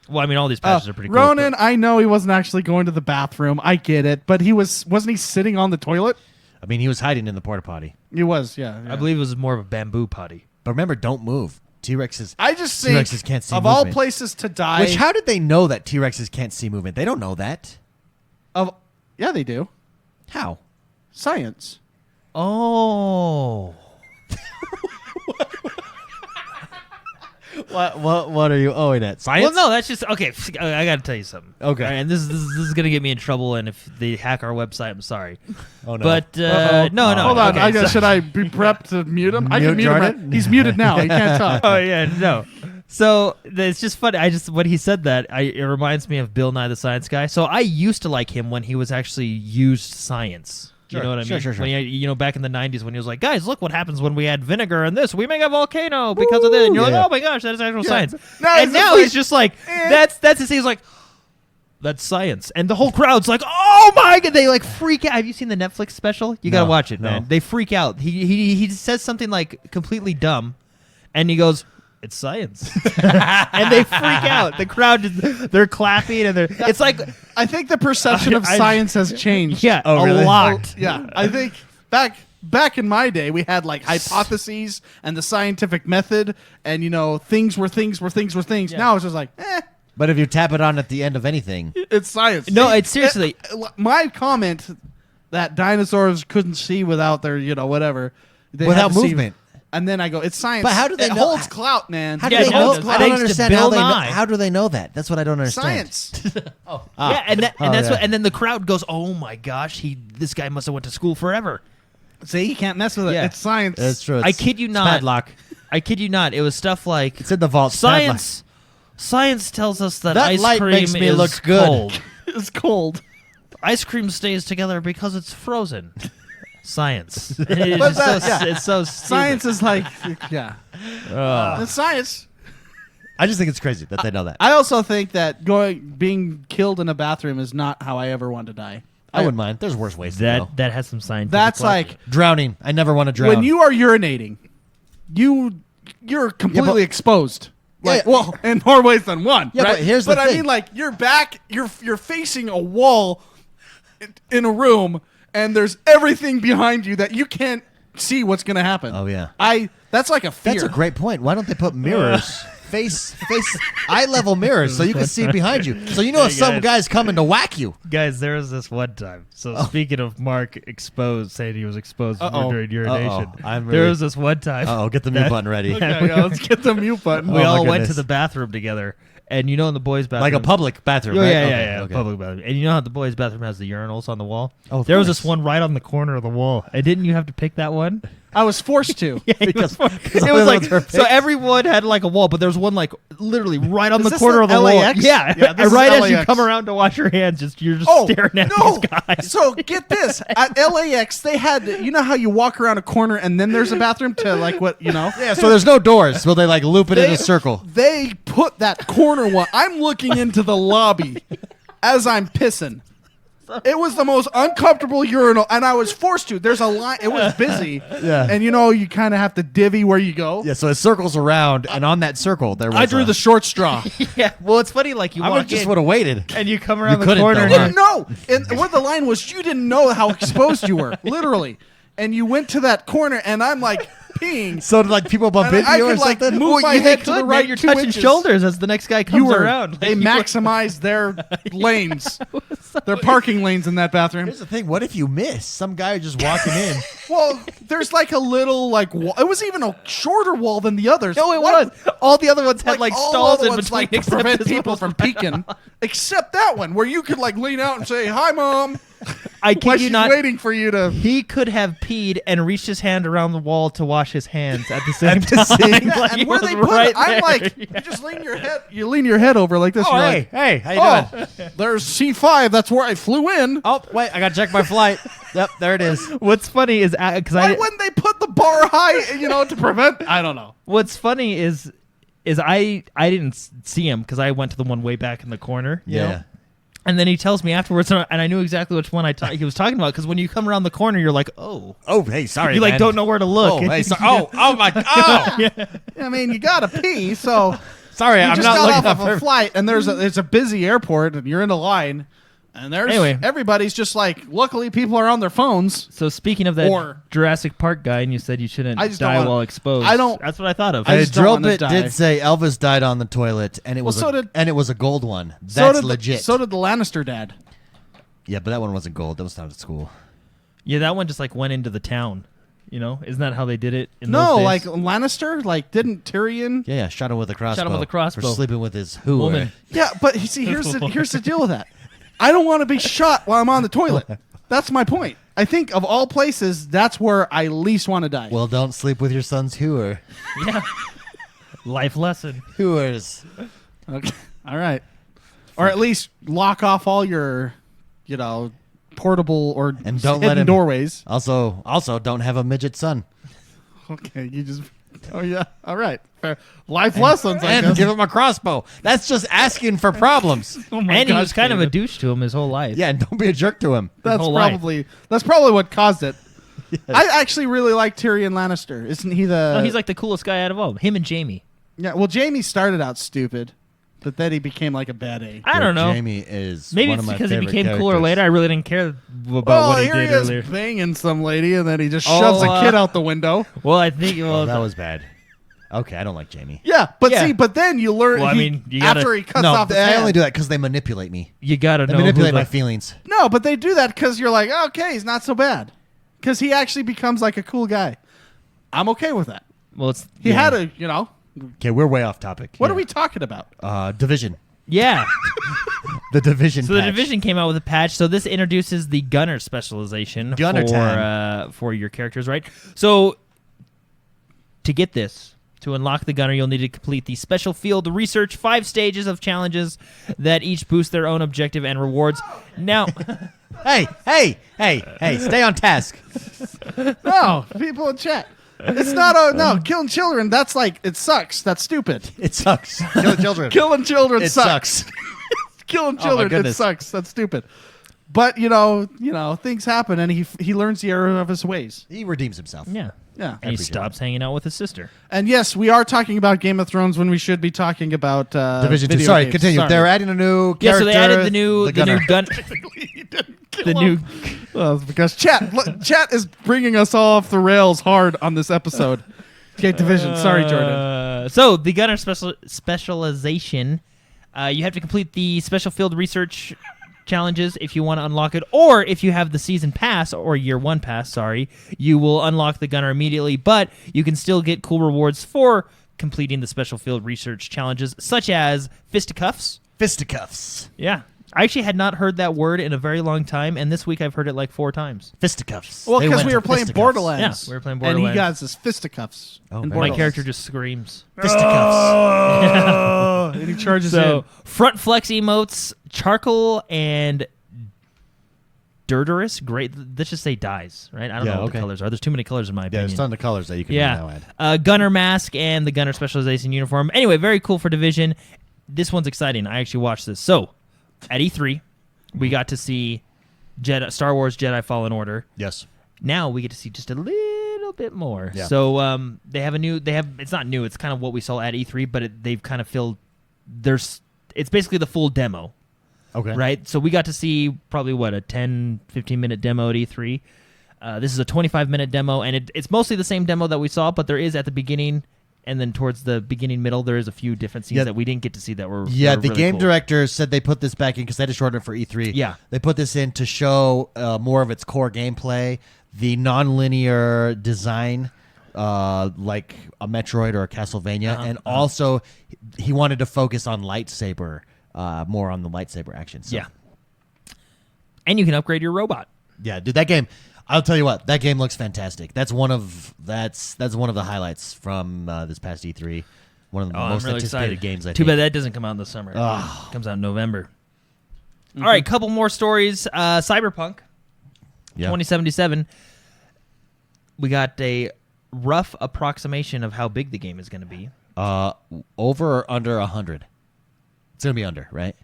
Well, I mean, all these patches are pretty cool. Ronan, I know he wasn't actually going to the bathroom. I get it. But wasn't he sitting on the toilet? I mean, he was hiding in the porta potty. He was, yeah. I believe it was more of a bamboo potty. But remember, don't move. T-Rexes. I just think T-Rexes can't see of all movement. places to die. Which, how did they know that T-Rexes can't see movement? They don't know that. Yeah, they do. How? Science. Oh. What are you owing at? Science? Well, no, that's just okay. I got to tell you something. Okay. All right, and this is gonna get me in trouble. And if they hack our website, I'm sorry. Oh, no. But Uh-oh. no. Hold on. okay, Should I be prepped to mute him? I Mute can mute him. Jordan? He's muted now. He can't talk. Oh yeah, no. So it's just funny. When he said that, it reminds me of Bill Nye the Science Guy. So I used to like him when he was actually used science. You Sure, know what I mean? sure. When he, back in the 90s when he was like, guys, look what happens when we add vinegar and this. We make a volcano because of this. And you're Yeah. like, oh my gosh, that is actual science. No, and it's now just he's just like, that's his. He's like, that's science. And the whole crowd's like, oh my God. They like freak out. Have you seen the Netflix special? You got to No, watch it, no. man. They freak out. He says something like completely dumb. And he goes, it's science. And they freak out. The crowd, they're clapping. And it's like, I think the perception of I- science has changed. yeah, Oh, a really? lot. Yeah, I think back in my day, we had like hypotheses and the scientific method, and things were things. Now it's just like, But if you tap it on at the end of anything, it's science. No, it's seriously. My comment that dinosaurs couldn't see without their whatever they Without had to see- movement. and then I go, it's science. But how do they it know- holds clout, man. how do Yeah, they it know? holds I clout. don't Thanks to understand how Bill they know. Nye. How do they know that? That's what I don't understand. Science. And that's yeah. what. And then the crowd goes, "Oh my gosh, this guy must have went to school forever." See, you can't mess with it. Yeah. It's science. That's true. I kid you it's not. Padlock. I kid you not. It was stuff like It's in the vault. It's padlock. Science tells us that, That ice light cream makes me is look good. cold. It's cold. Ice cream stays together because it's frozen. Science. But It's so stupid. Science is like, yeah. It's science. I just think it's crazy that they know that. I also think that being killed in a bathroom is not how I ever want to die. I wouldn't mind. There's worse ways to go. That has some scientific. That's logic. like Drowning. I never want to drown. when you are urinating, you're completely exposed. Like, Yeah. well, in more ways than one. Yeah, right? but here's the I thing. mean, like you're facing a wall in a room, and there's everything behind you that you can't see what's going to happen. Oh, yeah. That's like a fear. That's a great point. Why don't they put mirrors, face, eye level mirrors, so you can see behind you, so you know if some guy's coming to whack you. Guys, there was this one time. So speaking of Mark saying he was exposed during urination, there was this one time. Get the mute button ready. Okay, let's get the mute button. We all went to the bathroom together. And you know in the boys' bathroom... Like a public bathroom, right? Yeah, Okay. Public bathroom. And you know how the boys' bathroom has the urinals on the wall? Oh, there was this one right on the corner of the wall. And didn't you have to pick that one? I was forced to. Yeah, because it was like... So everyone had like a wall, but there was one like literally right on the corner of the LAX? wall. Yeah, this right is as you LAX. come around to wash your hands, you're just staring at these guys. So get this. At LAX, they had... You know how you walk around a corner and then there's a bathroom to like what, you know? Yeah, so there's no doors, so they like loop it in a circle. They put that corner one. I'm looking into the lobby as I'm pissing. It was the most uncomfortable urinal, and I was forced to. There's a line. It was busy. Yeah. And, you kind of have to divvy where you go. Yeah, so it circles around, and on that circle, there was I drew the short straw. Yeah, well, it's funny, like you I walk just in would have waited. and you come around You the couldn't, corner though, and You huh? didn't know. And where the line was, you didn't know how exposed you were, literally. And you went to that corner, and I'm like peeing. So did like people bump And into I you or could, like, something? move my head to the right You're 2 touching inches. shoulders as the next guy comes around. They maximized their lanes, their parking lanes in that bathroom. Here's the thing: what if you miss some guy just walking in? Well, there's like a little wall. It was even a shorter wall than the others. No, it was. All the other ones had like all stalls other in ones, between like, to except prevent this people one from was right peeking. Except that one where you could like lean out and say, "Hi, Mom." I While kid you she's not. waiting for you to. He could have peed and reached his hand around the wall to wash his hands at the same time. Yeah, Like, And he where was they put right it, I'm there. like, you just lean your head. You lean your head over like this. Oh, you're hey, like, hey, how you doing? there's C5. That's where I flew in. Oh, wait, I gotta check my flight. Yep, there it is. What's funny is because Why wouldn't they put the bar high? To prevent. I don't know. what's funny is I didn't see him because I went to the one way back in the corner. you know? Yeah. And then he tells me afterwards, and I knew exactly which one he was talking about. Because when you come around the corner, you're like, oh, Oh, hey, sorry. you like man. don't know where to look. Oh, hey, sorry. Oh my. Oh, I mean, you gotta pee, so sorry. you I'm just not got looking off of up a flight, and it's a busy airport, and you're in a line, and there's Anyway. everybody's just like. Luckily, people are on their phones. So speaking of that Or- Jurassic Park guy, and you said you shouldn't I just don't die wanna- while exposed. I don't- That's what I thought of. I A just don't drill wanna bit die. did say Elvis died on the toilet, and it was so did- and it was a gold one. So That's did legit. So did the Lannister dad. Yeah, but that one wasn't gold. That was not at school. Yeah, that one just like went into the town. Isn't that how they did it? In No, those days? like Lannister. Like, didn't Tyrion? Yeah, shot him with a crossbow. Shot him with a crossbow. For sleeping with his who? Woman. Yeah, but see, here's the deal with that. I don't want to be shot while I'm on the toilet. That's my point. I think of all places, that's where I least want to die. Well, don't sleep with your son's hooer. Yeah. Life lesson. Hooers. Okay. All right. Or at least lock off all your, portable or And don't hidden let him- doorways. Also, don't have a midget son. Okay, you just. Oh yeah. All right. Fair. Life lessons. I And guess. give him a crossbow. That's just asking for problems. Oh my And he gosh, was kind of a David. douche to him his whole life. Yeah, and don't be a jerk to him. That's whole life. probably what caused it. I actually really like Tyrion Lannister. Isn't he the? Oh, he's like the coolest guy out of all. Him and Jamie. Yeah. Well, Jaime started out stupid, but then he became like a bad egg. I don't know. Jamie is Maybe one it's of my because he favorite became cooler characters. later. I really didn't care about Oh, what he here did he is earlier. banging some lady, and then he just shoves a kid out the window. Well, I think Oh, that was bad. Okay, I don't like Jamie. Yeah, but Yeah. see, but then you learn. Well, I mean, you gotta- after he cuts No, off his I hand. only do that because they manipulate me. you gotta They know. manipulate who my the- feelings. No, but they do that because you're like, okay, he's not so bad, because he actually becomes like a cool guy. I'm okay with that. Well, it's He yeah. had a, Okay, we're way off topic. what are we talking about? Division. Yeah. The Division. So the patch. division came out with a patch. So this introduces the gunner specialization Gunner for time. For your characters, right? So to get this, to unlock the gunner, you'll need to complete the special field research 5 stages of challenges that each boost their own objective and rewards. Now, Hey, stay on task. No, people in chat. It's not killing children. That's like it sucks. That's stupid. It sucks. Kill the children. Killing children It sucks. sucks. Killing my children, it goodness. sucks. That's stupid. But things happen, and he learns the error of his ways. He redeems himself. yeah. Yeah. And he appreciate stops hanging out with his sister. And yes, we are talking about Game of Thrones when we should be talking about Division 2. video Sorry, games. continue. Sorry. They're adding a new character. Yeah, so they added the new gunner. gun. He didn't kill The him. new Well, it's because chat is bringing us all off the rails hard on this episode. Okay, Division. Sorry, Jordan. So the gunner specialization, you have to complete the special field research challenges if you want to unlock it, or if you have the season pass or year one pass, sorry, you will unlock the gunner immediately, but you can still get cool rewards for completing the special field research challenges, such as fisticuffs. Fisticuffs. Yeah. I actually had not heard that word in a very long time, and this week I've heard it like 4 times. Fisticuffs. Well, They because went we to were playing fisticuffs. Borderlands. Yeah, we were playing And Borderlands. he got his fisticuffs. Oh, in very My Borderlands. character just screams. Fisticuffs. And he charges So, front flex emotes, charcoal, and Dirterous. Great. Let's just say dies, right? I don't Yeah, know what okay. the colors are. There's too many colors in my Yeah, opinion. there's a ton of colors that you can now Yeah. add. Gunner mask and the gunner specialization uniform. Anyway, very cool for Division. This one's exciting. I actually watched this. So, at E3, we got to see Star Wars Jedi Fallen Order. Yes. Now we get to see just a little bit more. Yeah. So it's not new, it's kind of what we saw at E3, but they've kind of filled it's basically the full demo. Okay. Right? So we got to see probably a 10, 15-minute demo at E3. This is a 25-minute demo, and it's mostly the same demo that we saw, but there is at the beginning and then towards the beginning middle, there is a few different scenes that we didn't get to see that were Yeah, were the really game cool. director said they put this back in because they had to shorten it for E3. Yeah. They put this in to show more of its core gameplay, the non-linear design, like a Metroid or a Castlevania, and also he wanted to focus on lightsaber, more on the lightsaber action. So, Yeah. And you can upgrade your robot. yeah, dude, that game. I'll tell you what, that game looks fantastic. That's one of the highlights from this past E3. One of the most I'm really anticipated excited. games. I Too think. bad that doesn't come out in the summer. Ugh. It comes out in November. All right, couple more stories. Cyberpunk Yeah. 2077. We got a rough approximation of how big the game is going to be. Over or under 100? It's gonna be under, right?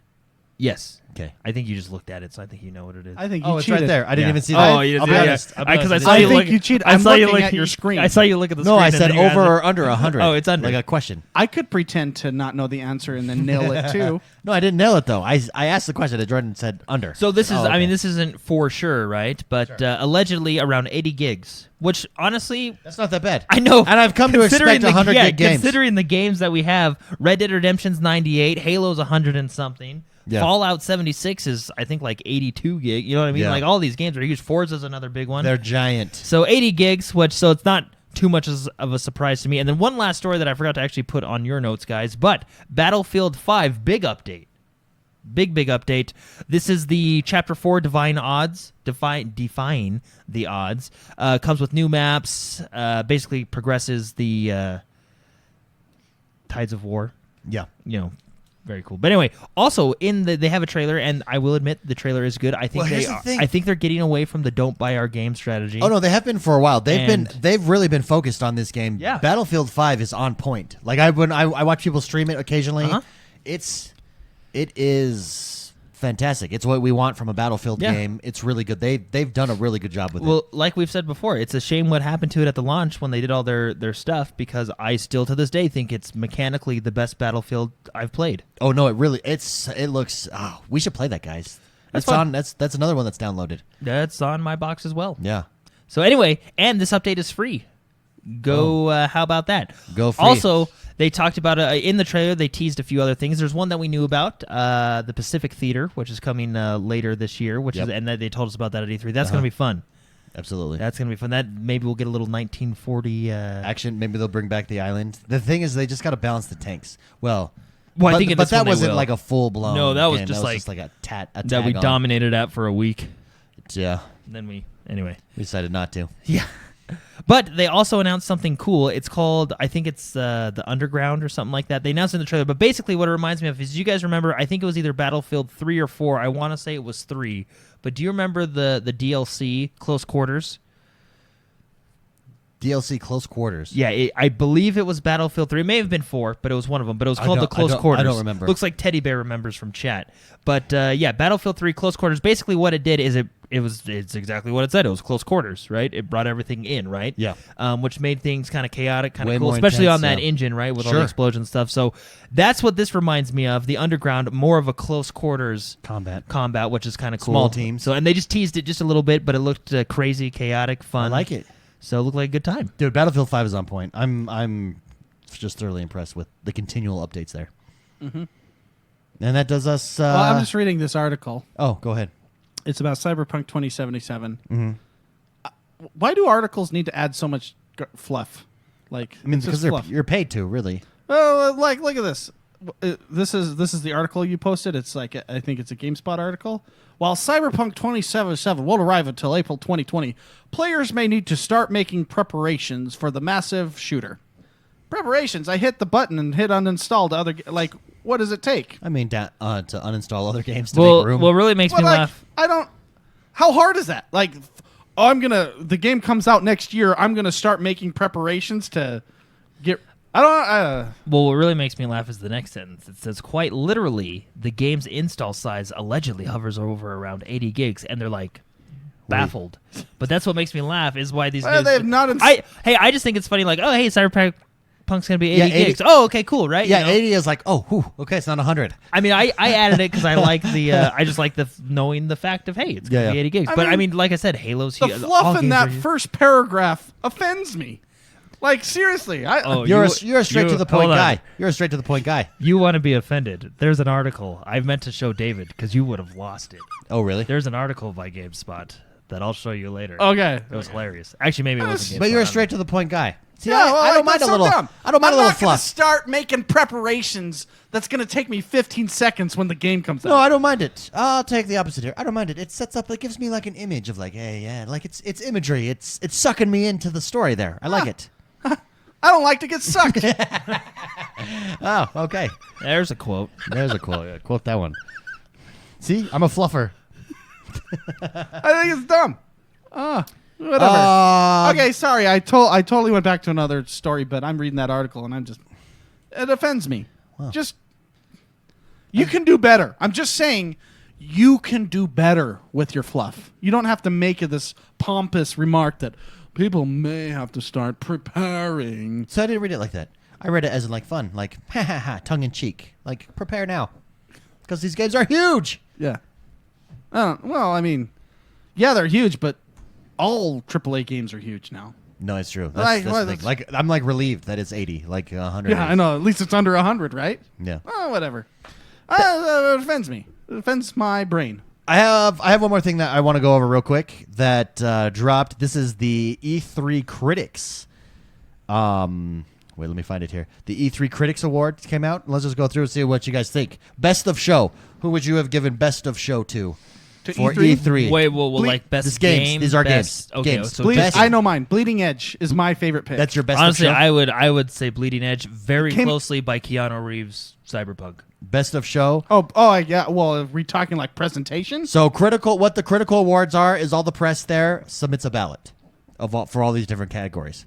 Yes. Okay. I think you just looked at it, so I think you know what it is. I think you Oh, it's cheated. right there. I didn't Yeah. even see that. Oh, you I'll did. be Yeah. honest. Because I saw I you think look. you cheated. I I'm saw you looking look at your screen. I saw you look at the No, screen. I and said then you over answered. or under 100. Oh, it's under. Like a question. I could pretend to not know the answer and then nail it too. No, I didn't nail it though. I asked the question and Jordan said under. So this is, Oh, okay. I mean, this isn't for sure, right? But allegedly around 80 gigs, which honestly, That's not that bad. I know. And I've come to Considering expect 100 gig games. Considering the games that we have, Red Dead Redemption's 98, Halo's 100 and something. Yeah. Fallout 76 is, I think, like 82 gig. You know what I mean? Yeah. Like all these games are huge. Forza's another big one. They're giant. So 80 gigs, so it's not too much of a surprise to me. And then one last story that I forgot to actually put on your notes, guys. But Battlefield 5 big update. Big update. This is the Chapter 4 Defying the Odds. Comes with new maps. Basically progresses the Tides of War. Yeah. You know, very cool. But anyway, also they have a trailer, and I will admit the trailer is good. I think Well, here's the thing. I think they're getting away from the don't buy our game strategy. Oh no, they have been for a while. And- They've really been focused on this game. Yeah. Battlefield 5 is on point. Like I watch people stream it occasionally. Uh-huh. It is fantastic. It's what we want from a Battlefield Yeah. game. It's really good. They've done a really good job with Well, it. like we've said before, it's a shame what happened to it at the launch when they did all their stuff, because I still to this day think it's mechanically the best Battlefield I've played. Oh no, it looks. Oh, we should play that, guys. That's It's fun. on. That's another one that's downloaded. That's on my box as well. Yeah. So anyway, and this update is free. Go, how about that? Go free. Also, they talked about in the trailer. They teased a few other things. There's one that we knew about, the Pacific Theater, which is coming later this year. Yep. And they told us about that at E3. That's going to be fun. Absolutely. That's going to be fun. That maybe we'll get a little 1940 Action. Maybe they'll bring back the island. The thing is, they just got to balance the tanks. Well, I think in but this one that they wasn't will. like a full blown. No, that was game. just that like- was just like a that tag we on. dominated at for a week. Yeah, And then anyway. we decided not to. Yeah. But they also announced something cool. It's called, I think it's the Underground or something like that. They announced it in the trailer. But basically what it reminds me of is, you guys remember, I think it was either Battlefield 3 or 4. I want to say it was 3. But do you remember the DLC, Close Quarters? DLC Close Quarters. Yeah, I believe it was Battlefield 3. It may have been 4, but it was one of them. But it was called the Close Quarters. I don't remember. Looks like Teddy Bear remembers from chat. But yeah, Battlefield 3 Close Quarters. Basically, what it did is it's exactly what it said. It was close quarters, right? It brought everything in, right? Yeah. Which made things kind of chaotic, kind Way of cool, more especially intense, on that yeah. engine, right, with all Sure. the explosion stuff. So that's what this reminds me of. The Underground, more of a close quarters combat, which is kind of cool. Small teams. So and they just teased it just a little bit, but it looked crazy, chaotic, fun. I like it. So it looked like a good time. Dude, Battlefield 5 is on point. I'm just thoroughly impressed with the continual updates there. Mm-hmm. And that does us... Well, I'm just reading this article. Oh, go ahead. It's about Cyberpunk 2077. Mm-hmm. Why do articles need to add so much fluff? Like, I mean, it's because just fluff. you're paid to, really. Oh, like, look at this. This is the article you posted. It's like, I think it's a GameSpot article. While Cyberpunk 2077 won't arrive until April 2020, players may need to start making preparations for the massive shooter. Preparations. I hit the button and hit uninstall to other. Like, what does it take? I mean, to uninstall other games to make room. What really makes me laugh. I don't. How hard is that? Like, the game comes out next year. I'm gonna start making preparations to get. I don't. Well, what really makes me laugh is the next sentence. It says, quite literally, the game's install size allegedly hovers over around 80 gigs, and they're like baffled. But that's what makes me laugh is why these They have not. I just think it's funny. Like, oh, hey, Cyberpunk's gonna be 80 gigs. Oh, okay, cool, right? Yeah, You know? 80 is like, oh, whew, okay, it's not 100. I mean, I added it because I like the. I just like the knowing the fact of hey, it's gonna be 80 gigs. But I mean, like I said, Halo's the huge. fluff in that first paragraph offends me. Like, seriously, You're a straight to the point guy. You're a straight to the point guy. You want to be offended? There's an article I meant to show David because you would have lost it. Oh, really? There's an article by GameSpot that I'll show you later. Okay, It was hilarious. Actually, maybe it wasn't GameSpot. But you're a straight to the point guy. See, yeah, I don't mind a little. Dumb. I don't mind a little I'm not gonna fluff. start making preparations. That's gonna take me 15 seconds when the game comes out. No, I don't mind it. I'll take the opposite here. I don't mind it. It sets up. It gives me like an image of like, hey, yeah, like it's imagery. It's sucking me into the story there. I like it. I don't like to get sucked. Oh, okay. There's a quote. There's a quote. Yeah, quote that one. See, I'm a fluffer. I think it's dumb. Whatever. Okay, sorry. I totally went back to another story, but I'm reading that article and it offends me. Wow. You can do better. I'm just saying you can do better with your fluff. You don't have to make this pompous remark that people may have to start preparing. So I didn't read it like that. I read it as in like fun, like ha ha ha, tongue in cheek, like prepare now, because these games are huge. Yeah. Well, I mean, yeah, they're huge, but all AAA games are huge now. No, it's true. That's the thing. Like I'm like relieved that it's 80, like 100. Yeah, I know. At least it's under 100, right? Yeah. Oh, whatever. It offends me. It offends my brain. I have one more thing that I want to go over real quick that dropped. This is the E3 Critics. Wait, let me find it here. The E3 Critics Award came out. Let's just go through and see what you guys think. Best of show. Who would you have given best of show to? For E3. Wait, well, like best this games. game? These are best, games. Okay, Games. so best, I know mine. Bleeding Edge is my favorite pick. That's your best honestly, of show? I would say Bleeding Edge very closely by Keanu Reeves' Cyberpunk. Best of show. Oh, yeah. Well, are we talking like presentation? So what the critical awards are is all the press there submits a ballot for all these different categories.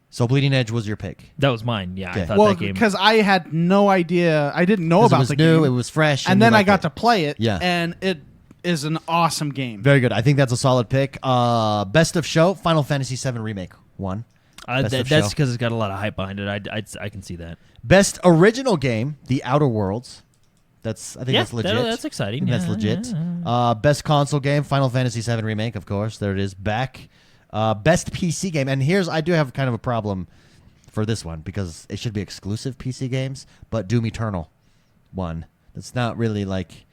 So Bleeding Edge was your pick. That was mine. Yeah, Okay. I thought Well, that game. because I had no idea. I didn't know about it was the new, game. it was fresh, and you then I liked got it. to play it. Yeah. And it is an awesome game. Very good. I think that's a solid pick. Best of show, Final Fantasy VII Remake won. That's because it's got a lot of hype behind it. I can see that. Best original game, The Outer Worlds. I think that's legit. That's exciting. I think that's legit. Best console game, Final Fantasy VII Remake, of course. There it is. Back. Best PC game, and I do have kind of a problem for this one because it should be exclusive PC games, but Doom Eternal won. That's not really like.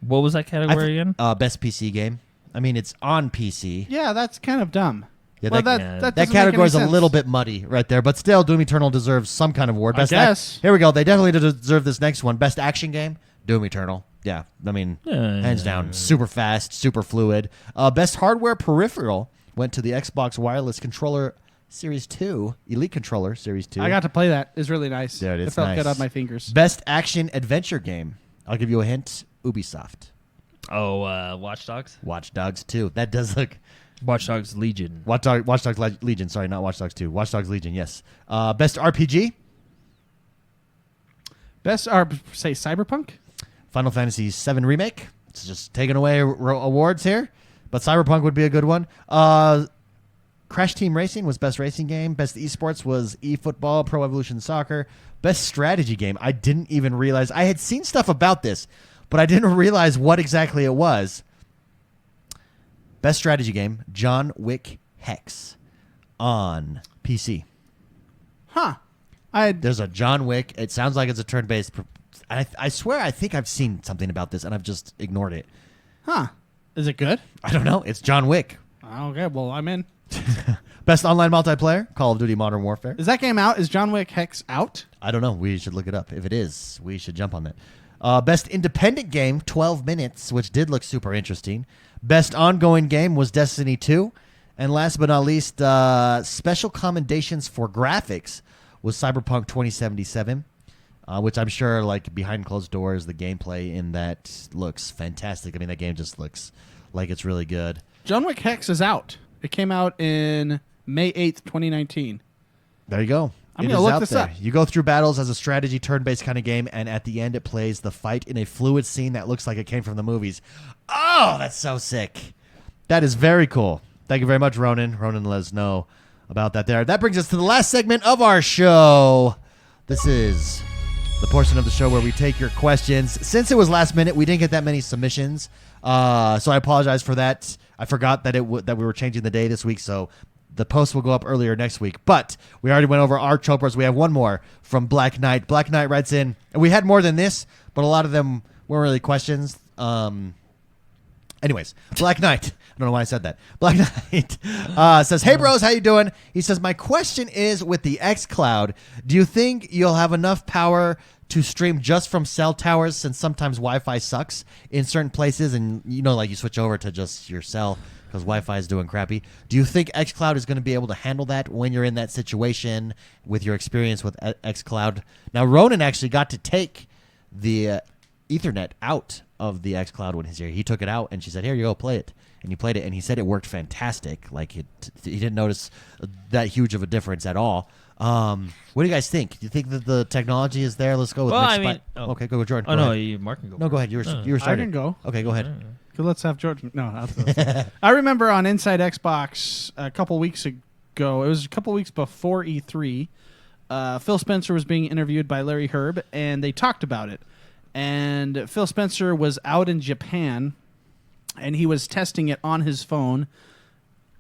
What was that category again? Best PC game. I mean, it's on PC. Yeah, that's kind of dumb. Yeah, well, that category is a little bit muddy right there, but still, Doom Eternal deserves some kind of award. I guess. Here we go. They definitely deserve this next one. Best action game, Doom Eternal. Yeah, I mean, hands down. Super fast, super fluid. Best hardware peripheral went to the Xbox Wireless Controller Series 2, Elite Controller Series 2. I got to play that. It's really nice. There it is. It felt nice. good on my fingers. Best action adventure game. I'll give you a hint. Ubisoft. Oh, Watch Dogs? Watch Dogs 2. That does look Watch Dogs Legion. Watch Dogs Legion. Sorry, not Watch Dogs 2. Watch Dogs Legion, yes. Best RPG? Say Cyberpunk? Final Fantasy VII Remake. It's just taking away awards here. But Cyberpunk would be a good one. Crash Team Racing was best racing game. Best esports was eFootball, Pro Evolution Soccer. Best strategy game. I didn't even realize. I had seen stuff about this, but I didn't realize what exactly it was. Best strategy game, John Wick Hex on PC. Huh. There's a John Wick. It sounds like it's a turn-based. I swear I think I've seen something about this, and I've just ignored it. Huh. Is it good? I don't know. It's John Wick. Okay, well, I'm in. Best online multiplayer, Call of Duty Modern Warfare. Is that game out? Is John Wick Hex out? I don't know. We should look it up. If it is, we should jump on that. Best independent game, 12 Minutes, which did look super interesting. Best ongoing game was Destiny 2. And last but not least, special commendations for graphics was Cyberpunk 2077, which I'm sure, like, behind closed doors, the gameplay in that looks fantastic. I mean, that game just looks like it's really good. John Wick Hex is out. It came out in May 8th, 2019. There you go. I'm going to look this up. You go through battles as a strategy turn-based kind of game, and at the end it plays the fight in a fluid scene that looks like it came from the movies. Oh, that's so sick. That is very cool. Thank you very much, Ronan. Ronan let us know about that there. That brings us to the last segment of our show. This is the portion of the show where we take your questions. Since it was last minute, we didn't get that many submissions, so I apologize for that. I forgot that that we were changing the day this week, so the post will go up earlier next week. But we already went over our Chopras. We have one more from Black Knight. Black Knight writes in, and we had more than this, but a lot of them weren't really questions. Anyways, Black Knight. I don't know why I said that. Black Knight says, "Hey bros, how you doing?" He says, "My question is, with the xCloud, do you think you'll have enough power to stream just from cell towers, since sometimes Wi-Fi sucks in certain places, and like you switch over to just your cell because Wi-Fi is doing crappy? Do you think xCloud is going to be able to handle that when you're in that situation with your experience with xCloud?" Now, Ronan actually got to take the Ethernet out of the xCloud when he's here. He took it out, and she said, "Here you go, play it." And you played it, and he said it worked fantastic. Like he didn't notice that huge of a difference at all. What do you guys think? Do you think that the technology is there? Let's go with okay, go with Jordan. Mark can go. No, go ahead. You were starting. I can go. Okay, go ahead. Let's have Jordan. No, I remember on Inside Xbox a couple weeks ago. It was a couple weeks before E3. Phil Spencer was being interviewed by Larry Herb, and they talked about it. And Phil Spencer was out in Japan, and he was testing it on his phone.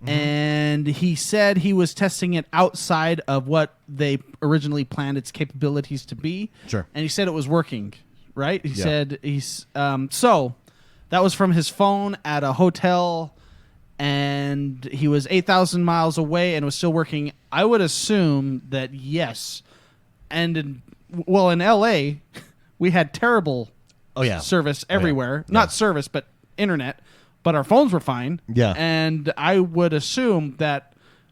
Mm-hmm. And he said he was testing it outside of what they originally planned its capabilities to be. Sure. And he said it was working, right? He said he's so that was from his phone at a hotel, and he was 8,000 miles away and was still working. I would assume that yes. And in LA, we had terrible service everywhere. Not service, but internet. But our phones were fine. Yeah. And I would assume that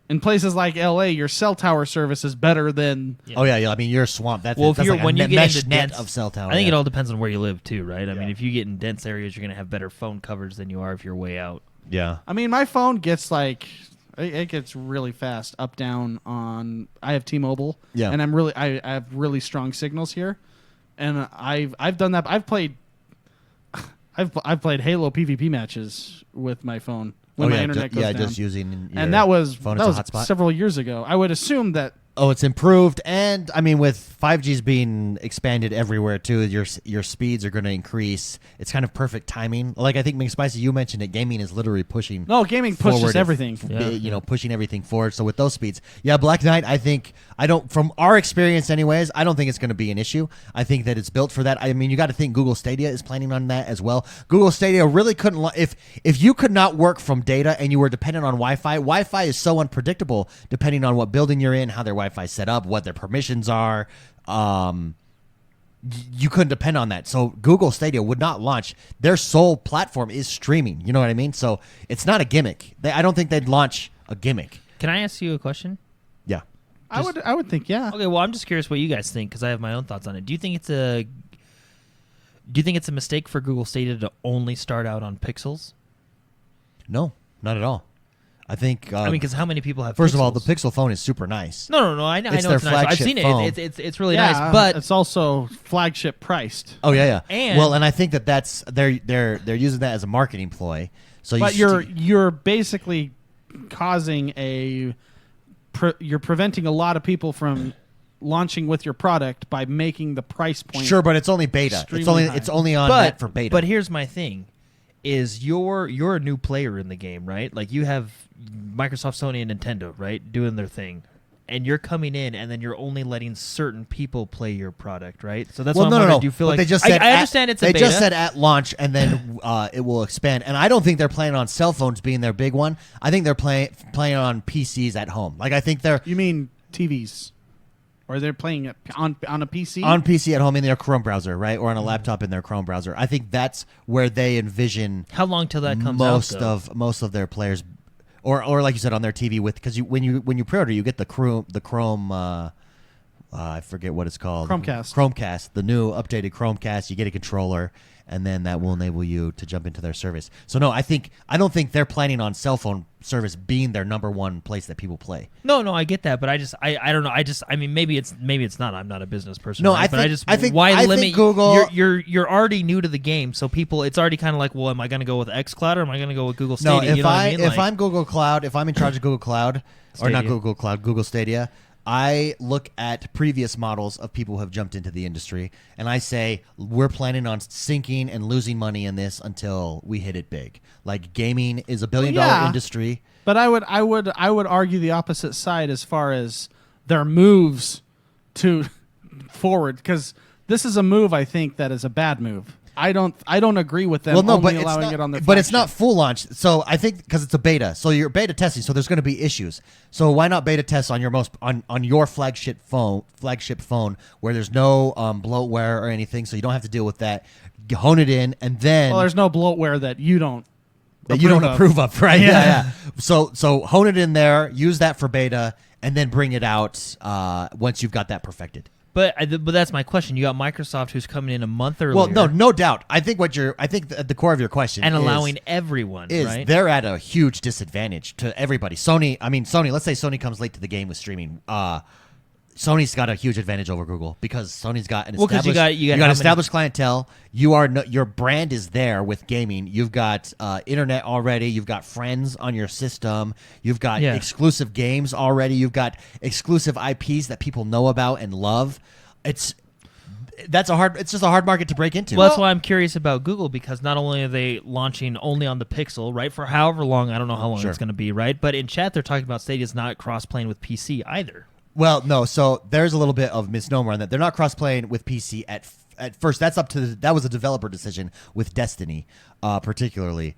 in places like LA, your cell tower service is better than... Yeah. Oh, yeah. I mean, you're swamped. That's when you get into net dense of cell tower. I think it all depends on where you live, too, right? I mean, if you get in dense areas, you're going to have better phone coverage than you are if you're way out. Yeah. I mean, my phone gets it gets really fast up, down on... I have T-Mobile. Yeah. And I have really strong signals here. And I've done that. I've played Halo PvP matches with my phone when my internet goes down. Just using your and that was phone as a hotspot. Several years ago. I would assume that. Oh, it's improved, and I mean, with 5G's being expanded everywhere too, your speeds are going to increase. It's kind of perfect timing. Like I think McSpicy, you mentioned it. Gaming is literally pushing. No, gaming pushes everything. Pushing everything forward. So with those speeds, Black Knight. From our experience, anyways, I don't think it's going to be an issue. I think that it's built for that. I mean, you got to think Google Stadia is planning on that as well. Google Stadia really couldn't. If you could not work from data and you were dependent on Wi-Fi, Wi-Fi is so unpredictable depending on what building you're in, how their Wi-Fi set up, what their permissions are. You couldn't depend on that. So Google Stadia would not launch. Their sole platform is streaming. You know what I mean? So it's not a gimmick. I don't think they'd launch a gimmick. Can I ask you a question? Yeah. I would think, yeah. Okay, well, I'm just curious what you guys think because I have my own thoughts on it. Do you think it's a mistake for Google Stadia to only start out on Pixels? No, not at all. I think. I mean, because how many people have? First of all, Pixels? the Pixel phone is super nice. No. I know It's it's their nice. I've flagship seen phone. it. It's really Yeah, nice, but it's also flagship priced. Oh yeah. And- well, and I think that's they're using that as a marketing ploy. So But you're basically causing you're preventing a lot of people from launching with your product by making the price point. sure, but it's only beta. extremely high. It's only on net for beta. But here's my thing: is you're a new player in the game, right? Like you have Microsoft, Sony, and Nintendo, right, doing their thing, and you're coming in, and then you're only letting certain people play your product, right? So that's well, what I'm no. wondering. Do you feel But like they just said I understand it's a they beta. just said at launch, and then it will expand. And I don't think they're planning on cell phones being their big one. I think they're playing on PCs at home. Like I think they're You mean TVs? Or they're playing it on a PC? on PC at home in their Chrome browser, right, or on a laptop in their Chrome browser. I think that's where they envision How long till that comes most out? most of their players, or like you said, on their TV with because when you pre-order, you get the Chrome. I forget what it's called. Chromecast, the new updated Chromecast. You get a controller, and then that will enable you to jump into their service. So no, I don't think they're planning on cell phone service being their number one place that people play. No, I get that, but I don't know. I mean, maybe it's not. I'm not a business person. No, right? I think why I limit think Google. You're already new to the game, so people, it's already kind of like, well, am I going to go with xCloud or am I going to go with Google Stadia? No, if you know what I mean? if Like, I'm Google Cloud, if I'm in charge of Google Cloud or not Stadia. Google Cloud, Google Stadia, I look at previous models of people who have jumped into the industry, and I say we're planning on sinking and losing money in this until we hit it big. Like gaming is $1 billion industry. But I would argue the opposite side as far as their moves to forward, because this is a move I think that is a bad move. I don't agree with them only allowing it on their but it's not flagship. full launch. So I think because it's a beta, so you're beta testing, so there's going to be issues. So why not beta test on your on your flagship phone where there's no bloatware or anything, so you don't have to deal with that. Hone it in, and then Well, there's no bloatware that you don't approve of, right? Yeah. So hone it in there, use that for beta, and then bring it out once you've got that perfected. but that's my question. You got Microsoft who's coming in a month earlier. Well, no doubt. I think at the core of your question and is, allowing everyone, is right? they're at a huge disadvantage to everybody. Sony, let's say Sony comes late to the game with streaming. Sony's got a huge advantage over Google because Sony's got an established, you got how many- established clientele. Your brand is there with gaming. You've got internet already. You've got friends on your system. You've got exclusive games already. You've got exclusive IPs that people know about and love. It's just a hard market to break into. Well, that's why I'm curious about Google, because not only are they launching only on the Pixel, right, for however long, I don't know how long it's going to be, right? But in chat, they're talking about Stadia's not cross-playing with PC either. Well, no. So there's a little bit of misnomer on that. They're not cross-playing with PC at first. That's up to that was a developer decision with Destiny, particularly.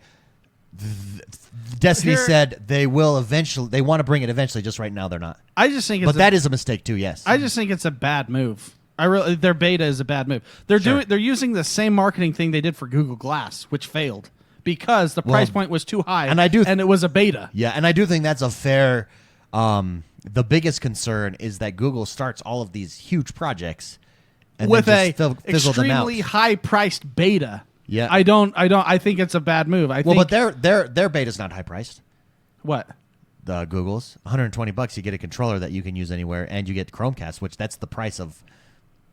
Destiny said they will eventually. They want to bring it eventually. Just right now, they're not. I just think, But that is a mistake too. Yes. I just think it's a bad move. Their beta is a bad move. They're using the same marketing thing they did for Google Glass, which failed because the price point was too high, and it was a beta. Yeah, and I do think that's a fair. The biggest concern is that Google starts all of these huge projects and with then just a fizzle them out. extremely high priced beta. Yeah. I think it's a bad move. But their beta's not high priced. What? The Google's $120. You get a controller that you can use anywhere, and you get Chromecast, which that's the price of.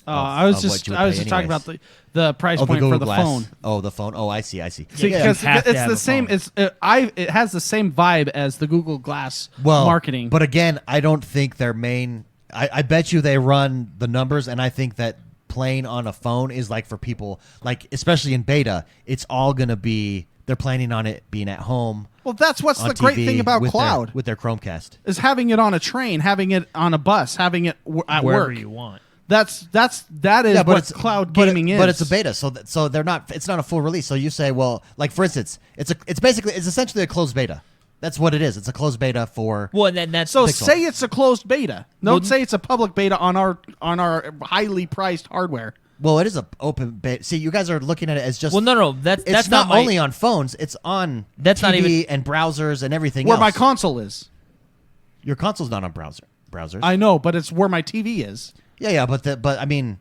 I was just talking about the price point for the phone. Oh, the phone. Oh, I see. See, because it's the same. It has the same vibe as the Google Glass marketing. But again, I don't think their main. I bet you they run the numbers, and I think that playing on a phone is like for people, like especially in beta, it's all going to be. They're planning on it being at home. Well, that's what's the great thing about cloud with their Chromecast is having it on a train, having it on a bus, having it at wherever work. you want. That is what cloud gaming is. But it's a beta, so they're not. It's not a full release. So you say, well, like for instance, it's essentially a closed beta. That's what it is. It's a closed beta for. Well, and then that's so. Pixel. Say it's a closed beta. Don't say it's a public beta on our highly priced hardware. Well, it is a open beta. See, you guys are looking at it as just. Well, no, that's not only on phones. It's on that's TV not even and browsers and everything. Where else. my console is. Your console's not on browsers. I know, but it's where my TV is. Yeah, but I mean,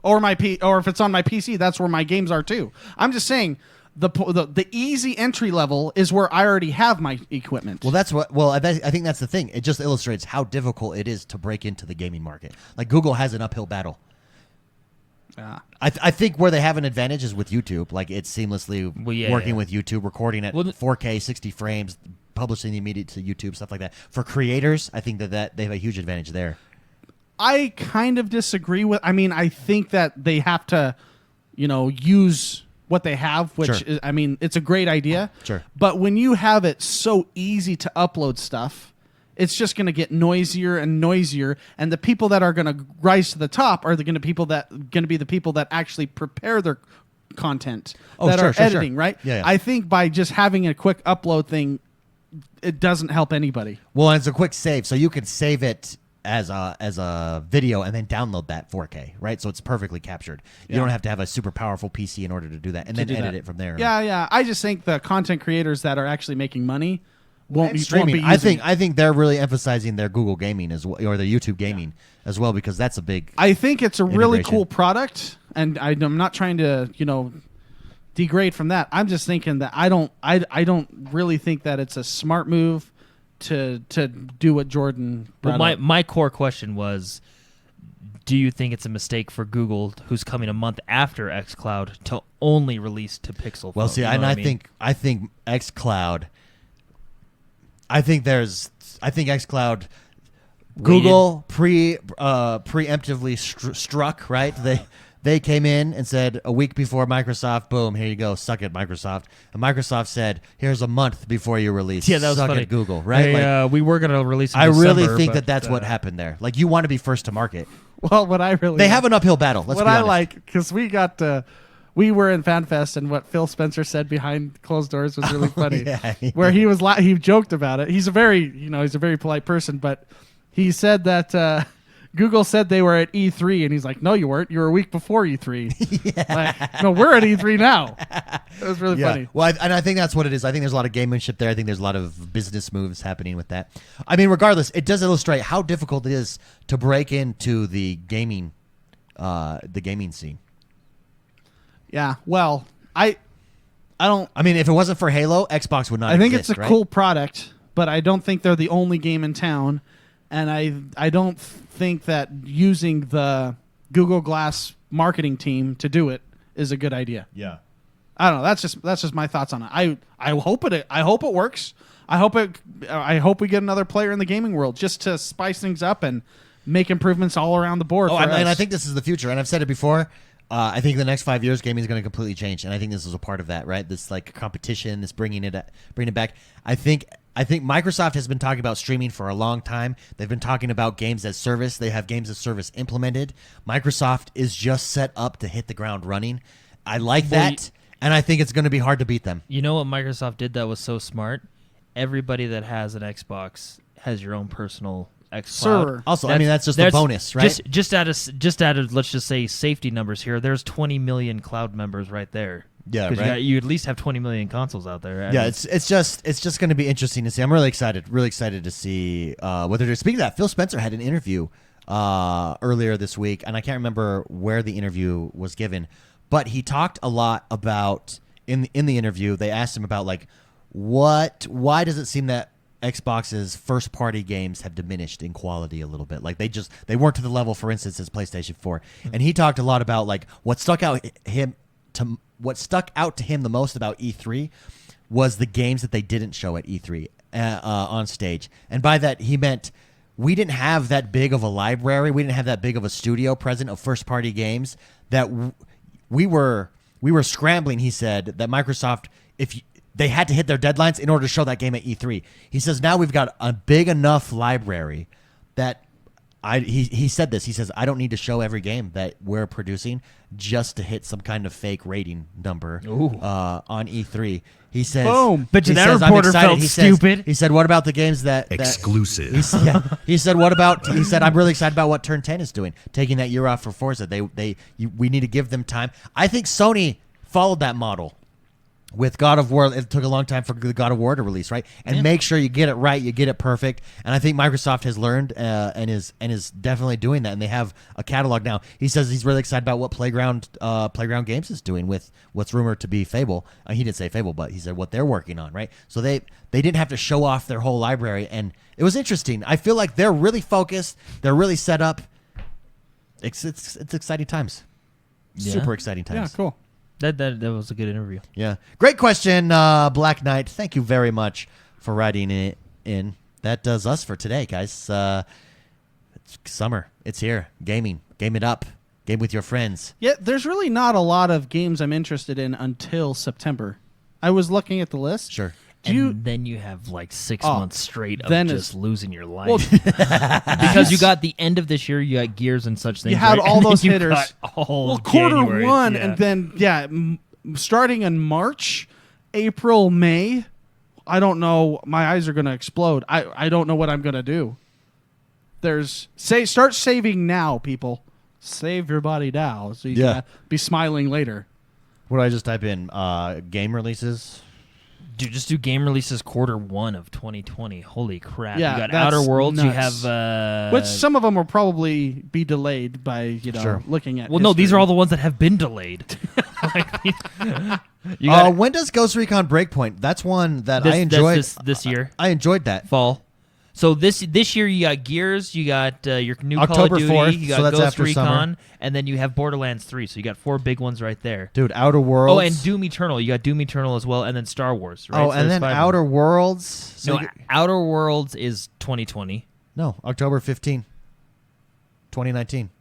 or if it's on my PC, that's where my games are too. I'm just saying the easy entry level is where I already have my equipment. Well, that's what. Well, I think that's the thing. It just illustrates how difficult it is to break into the gaming market. Like Google has an uphill battle. I think where they have an advantage is with YouTube. Like it's seamlessly working with YouTube, recording at 4K, 60 frames, publishing the immediate to YouTube, stuff like that. For creators, I think that they have a huge advantage there. I kind of disagree with. I mean, I think that they have to, use what they have, which is, I mean, it's a great idea. Sure. But when you have it so easy to upload stuff, it's just going to get noisier and noisier, and the people that are going to rise to the top are going to be the people that actually prepare their content that are editing, right? Yeah. I think by just having a quick upload thing, it doesn't help anybody. Well, and it's a quick save, so you can save it as a video and then download that 4K, right? So it's perfectly captured. You don't have to have a super powerful PC in order to do that, and then edit it from there. Yeah. I just think the content creators that are actually making money won't be streaming. Using I think they're really emphasizing their Google Gaming as well, or their YouTube Gaming as well, because that's a big. I think it's a really cool product, and I'm not trying to degrade from that. I'm just thinking that I don't really think that it's a smart move to do what Jordan brought up. My core question was, do you think it's a mistake for Google, who's coming a month after xCloud, to only release to Pixel? Well, see, and I think xCloud. I think xCloud, Google preemptively struck, right? They came in and said a week before Microsoft, boom, here you go, suck it, Microsoft. And Microsoft said, here's a month before you release. Yeah, that was suck funny. it, Google, right? We were going to release in I December, really think that's what happened there. Like, you want to be first to market. Well, what I really They have an uphill battle. Let's be honest. because we were in FanFest, and what Phil Spencer said behind closed doors was really funny. Yeah. Where he was he joked about it. He's a very polite person, but he said that Google said they were at E3, and he's like, "No, you weren't. You were a week before E3." Like, no, we're at E3 now. It was really funny. Well, I think that's what it is. I think there's a lot of gamemanship there. I think there's a lot of business moves happening with that. I mean, regardless, it does illustrate how difficult it is to break into the gaming scene. Yeah. Well, I don't. I mean, if it wasn't for Halo, Xbox would not. I think exist, it's a right? cool product, but I don't think they're the only game in town, and I don't think that using the Google Glass marketing team to do it is a good idea. Yeah. I don't know. That's just my thoughts on it. I hope it works. I hope we get another player in the gaming world just to spice things up and make improvements all around the board. And I think this is the future, and I've said it before. I think the next 5 years, gaming is going to completely change, and I think this is a part of that, right? This like competition, this bringing it back. I think Microsoft has been talking about streaming for a long time. They've been talking about games as service. They have games as service implemented. Microsoft is just set up to hit the ground running. I like that, and I think it's going to be hard to beat them. You know what Microsoft did that was so smart? Everybody that has an Xbox has your own personal xCloud. Also, I mean, that's just a bonus, right? Just out of let's just say safety numbers here. There's 20 million cloud members right there. Yeah, because right. you at least have 20 million consoles out there. Yeah, it's just going to be interesting to see. I'm really excited to see whether they're speaking of that. Phil Spencer had an interview earlier this week, and I can't remember where the interview was given, but he talked a lot about in the interview. They asked him about like why does it seem that Xbox's first party games have diminished in quality a little bit. Like they weren't to the level, for instance, as PlayStation 4. And he talked a lot about like what stuck out to him the most about E3 was the games that they didn't show at E3 on stage. And by that he meant we didn't have that big of a library, we didn't have that big of a studio present of first party games that we were scrambling. He said that Microsoft, they had to hit their deadlines in order to show that game at E3. He says now we've got a big enough library that he said this. He says I don't need to show every game that we're producing just to hit some kind of fake rating number on E3. He says, boom. But that reporter felt stupid. He said, what about the games that exclusive? He said, what about? He said, I'm really excited about what Turn 10 is doing, taking that year off for Forza. We need to give them time. I think Sony followed that model. with God of War, it took a long time for the God of War to release, right? And make sure you get it right, you get it perfect. And I think Microsoft has learned and is definitely doing that. And they have a catalog now. He says he's really excited about what Playground Games is doing with what's rumored to be Fable. He didn't say Fable, but he said what they're working on, right? So they didn't have to show off their whole library, and it was interesting. I feel like they're really focused. They're really set up. It's exciting times. Yeah. Super exciting times. Yeah, cool. That was a good interview. Yeah. Great question, Black Knight. Thank you very much for writing it in. That does us for today, guys. It's summer. It's here. Gaming. Game it up. Game with your friends. Yeah, there's really not a lot of games I'm interested in until September. I was looking at the list. Sure. Then you have like 6 months straight of then just losing your life. Well, because you got the end of this year, you got Gears and such things. You had right? all And then those you hitters. got all of quarter January. one, Yeah. and then starting in March, April, May. I don't know. My eyes are going to explode. I don't know what I'm going to do. Start saving now, people. Save your body now, so you can be smiling later. What did I just type in? Game releases. Dude, just do game releases quarter 1 of 2020. Holy crap! Yeah, you got that's Outer Worlds. You nuts. have Which some of them will probably be delayed by Sure. looking at. well, no, these history. are all the ones that have been delayed. You When does Ghost Recon Breakpoint? That's one that I That's enjoyed. this year. I enjoyed that. Fall. So this year you got Gears, you got your new October Call of Duty, 4th, you so got that's Ghost after Recon, summer. and then you have Borderlands 3. So you got 4 big ones right there. Dude, Outer Worlds. Oh, and Doom Eternal. You got Doom Eternal as well, and then Star Wars. Right? Oh, So and there's then 5 Outer more. Worlds. So No, Outer Worlds is 2020. no, October 15, 2019.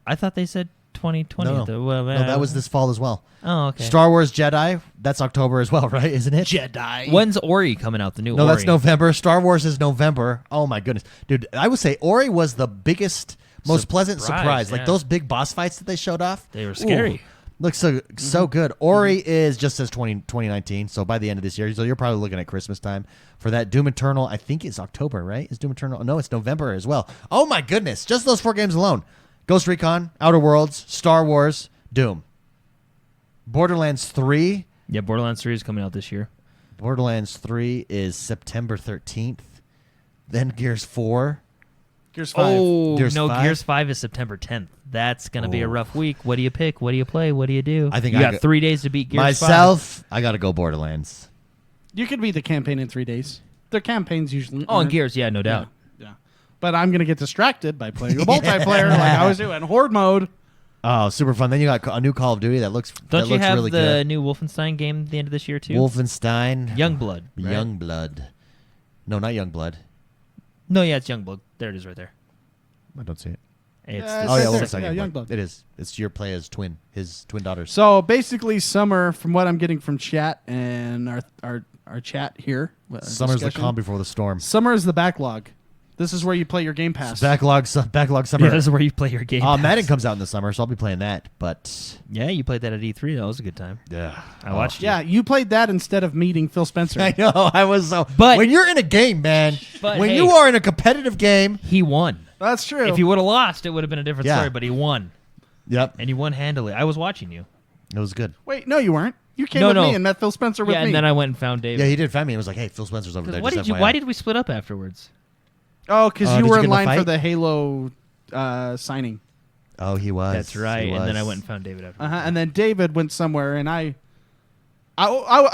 I thought they said 2020. No, no, that was this fall as well. Oh, okay. Star Wars Jedi, that's October as well, right? Isn't it? Jedi. When's Ori coming out? The new No, Ori? that's November. Star Wars is November. Oh my goodness, dude! I would say Ori was the biggest, most pleasant surprise. yeah. Like those big boss fights that they showed off. They were scary. Looks so good. Ori is just says 2019, so by the end of this year, so you're probably looking at Christmas time for that. Doom Eternal, I think it's October, right? Is Doom Eternal? No, it's November as well. Oh my goodness, just those 4 games alone: Ghost Recon, Outer Worlds, Star Wars, Doom. Borderlands 3. Yeah, Borderlands 3 is coming out this year. Borderlands 3 is September 13th. Then Gears 4. Gears 5. Oh, Gears no, 5? Gears 5 is September 10th. That's going to be a Oh. rough week. What do you pick? What do you play? What do you do? I think you I got go- 3 days to beat Gears 5. Myself, I got to go Borderlands. You could beat the campaign in 3 days. Their campaigns usually. Oh, and Gears, yeah, no doubt. Yeah. But I'm going to get distracted by playing a multiplayer like I was doing. Horde mode. Oh, super fun. Then you got a new Call of Duty that looks Don't you have really the good. new Wolfenstein game at the end of this year, too? Wolfenstein. Youngblood. Right? Youngblood. No, not Youngblood. No, yeah, it's Youngblood. There it is right there. I don't see it. It's Yeah, the Oh, yeah, right there. Wolfenstein Yeah, Youngblood. Youngblood. It is. It's your play as his twin daughters. So basically, summer, from what I'm getting from chat and our chat here. Summer's the discussion, calm before the storm. Summer is the backlog. This is where you play your Game Pass. Backlog summer. Yeah, this is where you play your game. Madden comes out in the summer, so I'll be playing that. But Yeah, you played that at E3. That was a good time. yeah, I watched Yeah, you played that instead of meeting Phil Spencer. I know. I was so. But- when you're in a game, man, But when hey. you are in a competitive game, He won. That's true. If he would have lost, it would have been a different Yeah. story, but he won. yep, And he won handily. I was watching you. it was good. Wait, no, you weren't. You came No, with no. me and met Phil Spencer with Yeah, me. and then I went and found David. Yeah, he did find me. He was like, "Hey, Phil Spencer's over there." What just did you? FYI. Why did we split up afterwards? Oh, because Oh, you did were you in get in a line for fight? the Halo signing. Oh, he was. That's right. He And then I was. went and found David after. And then David went somewhere, and I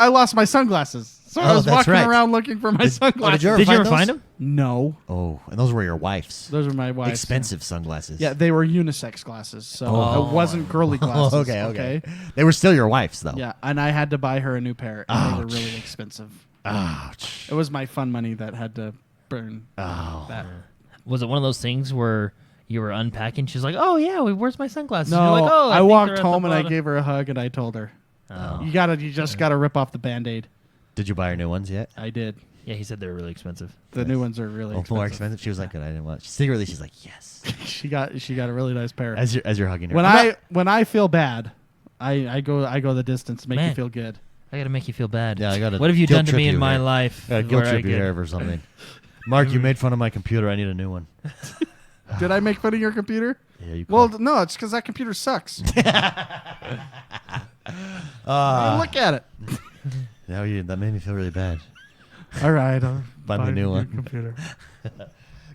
lost my sunglasses. So I Oh, was that's walking right. around looking for my sunglasses. you ever Did you find ever those? find him? No, Oh, and those were your wife's. those are my wife's. Expensive sunglasses. Yeah, they were unisex glasses, so Oh. it wasn't girly glasses. Oh, okay. They were still your wife's, though. Yeah, and I had to buy her a new pair, and they were Ouch. really expensive. Ouch. It was my fun money that had to burn Oh. that. Was it one of those things where you were unpacking? She's like, "Oh yeah, where's my sunglasses?" No, You're like, "Oh, I think walked they're at home the and I bottom." gave her a hug and I told her, Oh. you just gotta rip off the Band-Aid. Did you buy her new ones yet? I did. Yeah, he said they were really expensive. The new ones are really expensive. More expensive. She was like, "Good." I didn't want. Secretly, she's like, "Yes." she got a really nice pair. As you're hugging her. When I feel bad, I go the distance to make you Man. feel good. I gotta make you feel bad. Yeah, I gotta What have you guilt done to trip me in you my here. life? guilt where I trip you get- here for something. Mark, you made fun of my computer. I need a new one. Did I make fun of your computer? Yeah, you. Well, called- no, it's because that computer sucks. I mean, look at it. That made me feel really bad. All right. I'll Buy me a new one. Computer.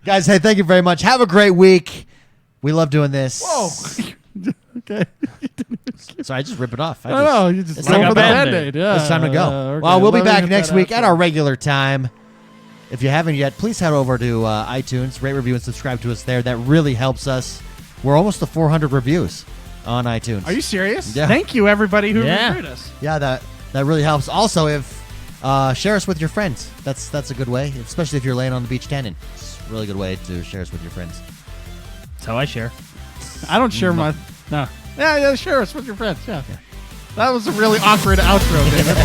Guys, hey, thank you very much. Have a great week. We love doing this. Whoa. Okay. Sorry, I just rip it off. No, you just it's go time for to the go. Band-Aid. Yeah. It's time to go. Okay. Well, we'll be Let me back get next that week out at for our you. regular time. If you haven't yet, please head over to iTunes, rate, review, and subscribe to us there. That really helps us. We're almost to 400 reviews on iTunes. Are you serious? Yeah. Thank you, everybody who Yeah. reviewed us. Yeah, that really helps. Also, if share us with your friends. That's a good way, especially if you're laying on the beach tanning. It's a really good way to share us with your friends. That's how I share. I don't share my. No. Yeah, share us with your friends. Yeah. That was a really awkward outro, David.